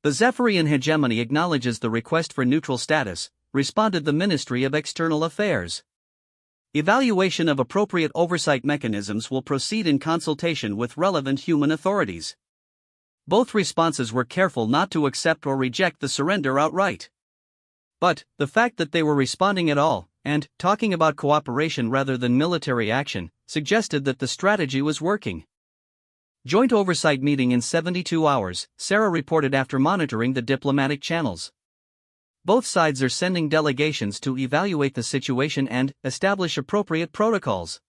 The Zephyrian hegemony acknowledges the request for neutral status, responded the Ministry of External Affairs. Evaluation of appropriate oversight mechanisms will proceed in consultation with relevant human authorities. Both responses were careful not to accept or reject the surrender outright. But, the fact that they were responding at all, and talking about cooperation rather than military action, suggested that the strategy was working. Joint oversight meeting in 72 hours, Sarah reported after monitoring the diplomatic channels. Both sides are sending delegations to evaluate the situation and establish appropriate protocols.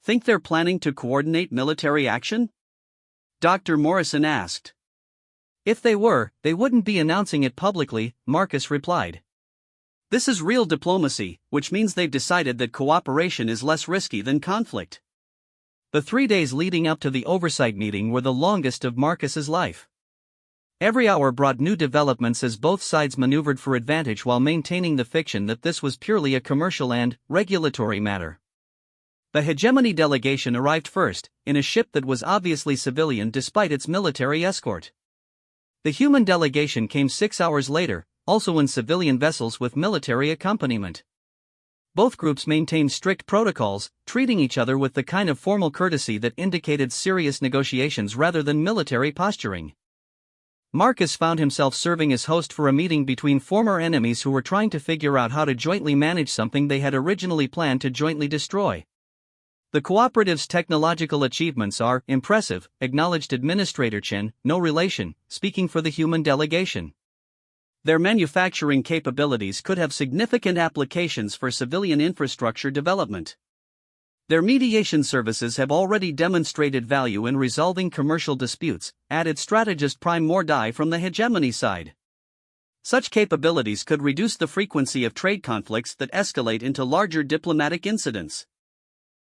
Think they're planning to coordinate military action? Dr. Morrison asked. If they were, they wouldn't be announcing it publicly, Marcus replied. This is real diplomacy, which means they've decided that cooperation is less risky than conflict. The 3 days leading up to the oversight meeting were the longest of Marcus's life. Every hour brought new developments as both sides maneuvered for advantage while maintaining the fiction that this was purely a commercial and regulatory matter. The hegemony delegation arrived first, in a ship that was obviously civilian despite its military escort. The human delegation came 6 hours later, also in civilian vessels with military accompaniment. Both groups maintained strict protocols, treating each other with the kind of formal courtesy that indicated serious negotiations rather than military posturing. Marcus found himself serving as host for a meeting between former enemies who were trying to figure out how to jointly manage something they had originally planned to jointly destroy. The cooperative's technological achievements are impressive, acknowledged Administrator Chen, no relation, speaking for the human delegation. Their manufacturing capabilities could have significant applications for civilian infrastructure development. Their mediation services have already demonstrated value in resolving commercial disputes, added strategist Prime Mordai from the hegemony side. Such capabilities could reduce the frequency of trade conflicts that escalate into larger diplomatic incidents.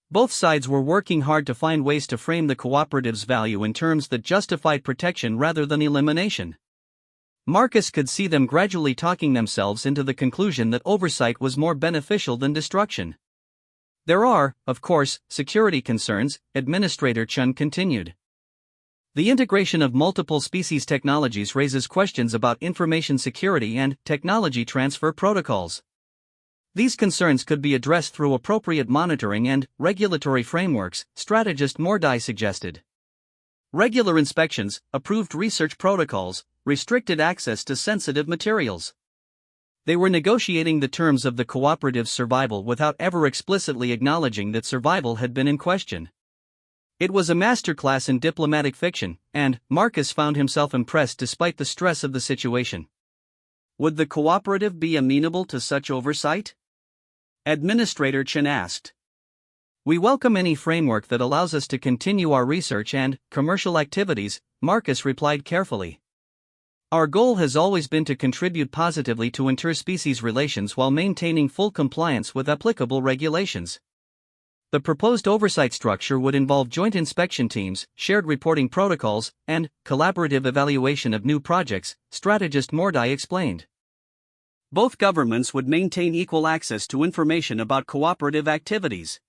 Both sides were working hard to find ways to frame the cooperative's value in terms that justified protection rather than elimination. Marcus could see them gradually talking themselves into the conclusion that oversight was more beneficial than destruction. There are, of course, security concerns, Administrator Chen continued. The integration of multiple species technologies raises questions about information security and technology transfer protocols. These concerns could be addressed through appropriate monitoring and regulatory frameworks, strategist Mordai suggested. Regular inspections, approved research protocols, restricted access to sensitive materials. They were negotiating the terms of the cooperative's survival without ever explicitly acknowledging that survival had been in question. It was a masterclass in diplomatic fiction, and Marcus found himself impressed despite the stress of the situation. Would the cooperative be amenable to such oversight? Administrator Chen asked. We welcome any framework that allows us to continue our research and commercial activities, Marcus replied carefully. Our goal has always been to contribute positively to interspecies relations while maintaining full compliance with applicable regulations. The proposed oversight structure would involve joint inspection teams, shared reporting protocols, and collaborative evaluation of new projects, strategist Mordai explained. Both governments would maintain equal access to information about cooperative activities.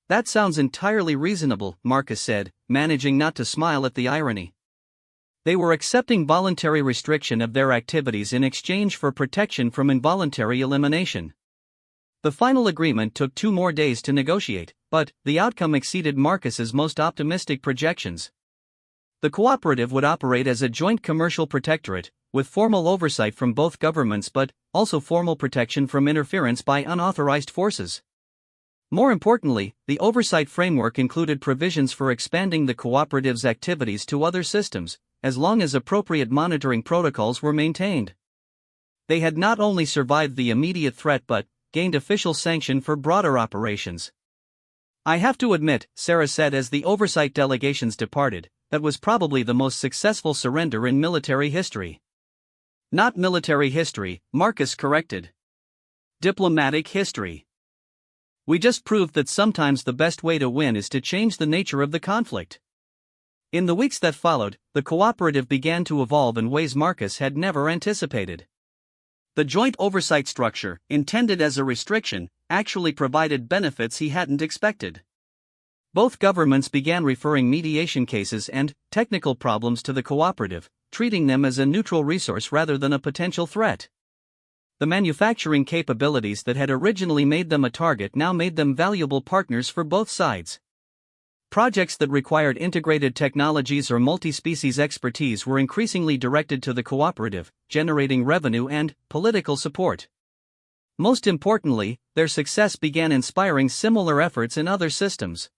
That sounds entirely reasonable, Marcus said, managing not to smile at the irony. They were accepting voluntary restriction of their activities in exchange for protection from involuntary elimination. The final agreement took 2 more days to negotiate, but the outcome exceeded Marcus's most optimistic projections. The cooperative would operate as a joint commercial protectorate, with formal oversight from both governments but also formal protection from interference by unauthorized forces. More importantly, the oversight framework included provisions for expanding the cooperative's activities to other systems, as long as appropriate monitoring protocols were maintained. They had not only survived the immediate threat but gained official sanction for broader operations. I have to admit, Sarah said as the oversight delegations departed, that was probably the most successful surrender in military history. Not military history, Marcus corrected. Diplomatic history. We just proved that sometimes the best way to win is to change the nature of the conflict. In the weeks that followed, the cooperative began to evolve in ways Marcus had never anticipated. The joint oversight structure, intended as a restriction, actually provided benefits he hadn't expected. Both governments began referring mediation cases and technical problems to the cooperative, treating them as a neutral resource rather than a potential threat. The manufacturing capabilities that had originally made them a target now made them valuable partners for both sides. Projects that required integrated technologies or multi-species expertise were increasingly directed to the cooperative, generating revenue and political support. Most importantly, their success began inspiring similar efforts in other systems.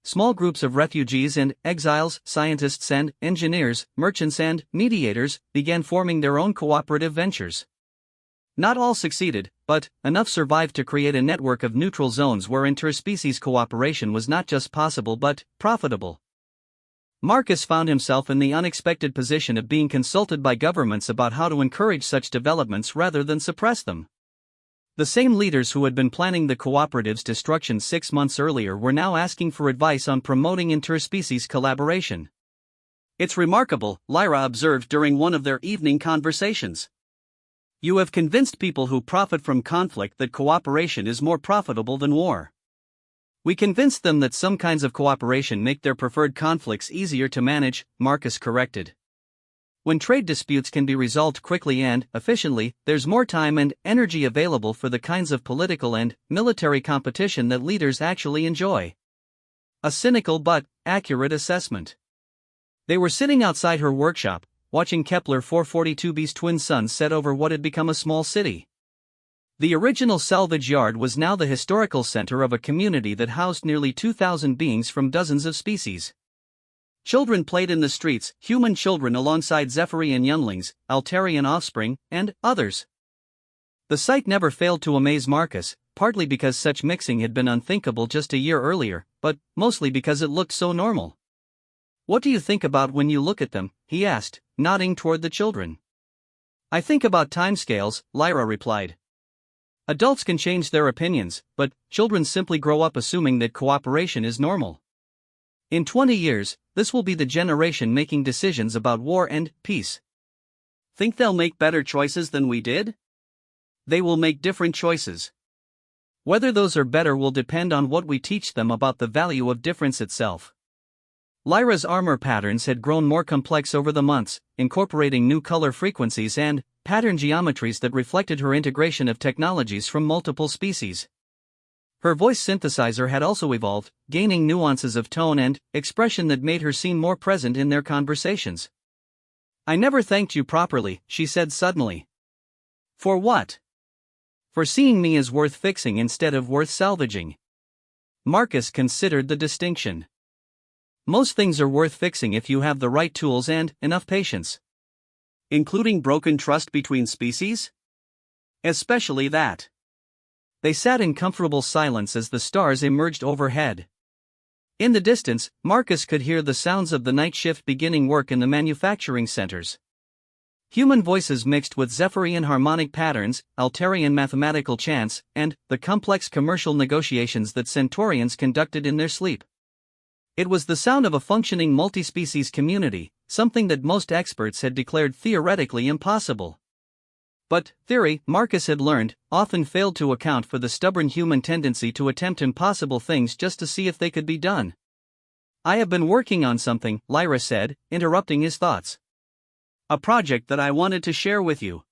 Small groups of refugees and exiles, scientists and engineers, merchants and mediators began forming their own cooperative ventures. Not all succeeded, but enough survived to create a network of neutral zones where interspecies cooperation was not just possible but profitable. Marcus found himself in the unexpected position of being consulted by governments about how to encourage such developments rather than suppress them. The same leaders who had been planning the cooperative's destruction 6 months earlier were now asking for advice on promoting interspecies collaboration. It's remarkable, Lyra observed during one of their evening conversations. You have convinced people who profit from conflict that cooperation is more profitable than war. We convinced them that some kinds of cooperation make their preferred conflicts easier to manage, Marcus corrected. When trade disputes can be resolved quickly and efficiently, there's more time and energy available for the kinds of political and military competition that leaders actually enjoy. A cynical but accurate assessment. They were sitting outside her workshop, watching Kepler 442b's twin suns set over what had become a small city. The original salvage yard was now the historical center of a community that housed nearly 2,000 beings from dozens of species. Children played in the streets, human children alongside Zephyrian younglings, Altarian offspring, and others. The sight never failed to amaze Marcus, partly because such mixing had been unthinkable just a year earlier, but mostly because it looked so normal. "What do you think about when you look at them?" he asked, nodding toward the children. "I think about timescales," Lyra replied. "Adults can change their opinions, but children simply grow up assuming that cooperation is normal. In 20 years, this will be the generation making decisions about war and peace." "Think they'll make better choices than we did?" "They will make different choices. Whether those are better will depend on what we teach them about the value of difference itself." Lyra's armor patterns had grown more complex over the months, incorporating new color frequencies and pattern geometries that reflected her integration of technologies from multiple species. Her voice synthesizer had also evolved, gaining nuances of tone and expression that made her seem more present in their conversations. "I never thanked you properly," she said suddenly. "For what?" "For seeing me as worth fixing instead of worth salvaging." Marcus considered the distinction. "Most things are worth fixing if you have the right tools and enough patience." "Including broken trust between species?" "Especially that." They sat in comfortable silence as the stars emerged overhead. In the distance, Marcus could hear the sounds of the night shift beginning work in the manufacturing centers. Human voices mixed with Zephyrian harmonic patterns, Altarian mathematical chants, and the complex commercial negotiations that Centaurians conducted in their sleep. It was the sound of a functioning multi-species community, something that most experts had declared theoretically impossible. But theory, Marcus had learned, often failed to account for the stubborn human tendency to attempt impossible things just to see if they could be done. "I have been working on something," Lyra said, interrupting his thoughts. "A project that I wanted to share with you."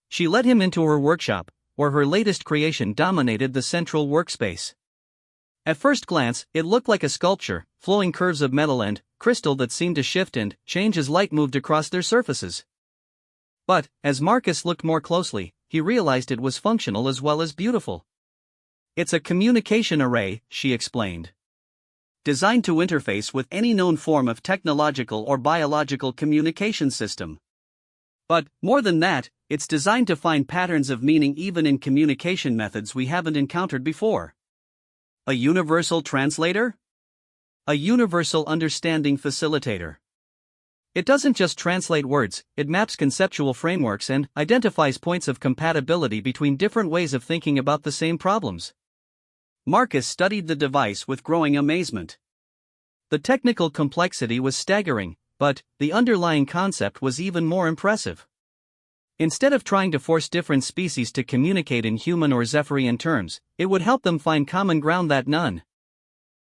She led him into her workshop, where her latest creation dominated the central workspace. At first glance, it looked like a sculpture, flowing curves of metal and crystal that seemed to shift and change as light moved across their surfaces. But, as Marcus looked more closely, he realized it was functional as well as beautiful. "It's a communication array," she explained. "Designed to interface with any known form of technological or biological communication system. But, more than that, it's designed to find patterns of meaning even in communication methods we haven't encountered before." "A universal translator?" "A universal understanding facilitator. It doesn't just translate words, it maps conceptual frameworks and identifies points of compatibility between different ways of thinking about the same problems." Marcus studied the device with growing amazement. The technical complexity was staggering, but the underlying concept was even more impressive. Instead of trying to force different species to communicate in human or Zephyrian terms, it would help them find common ground that none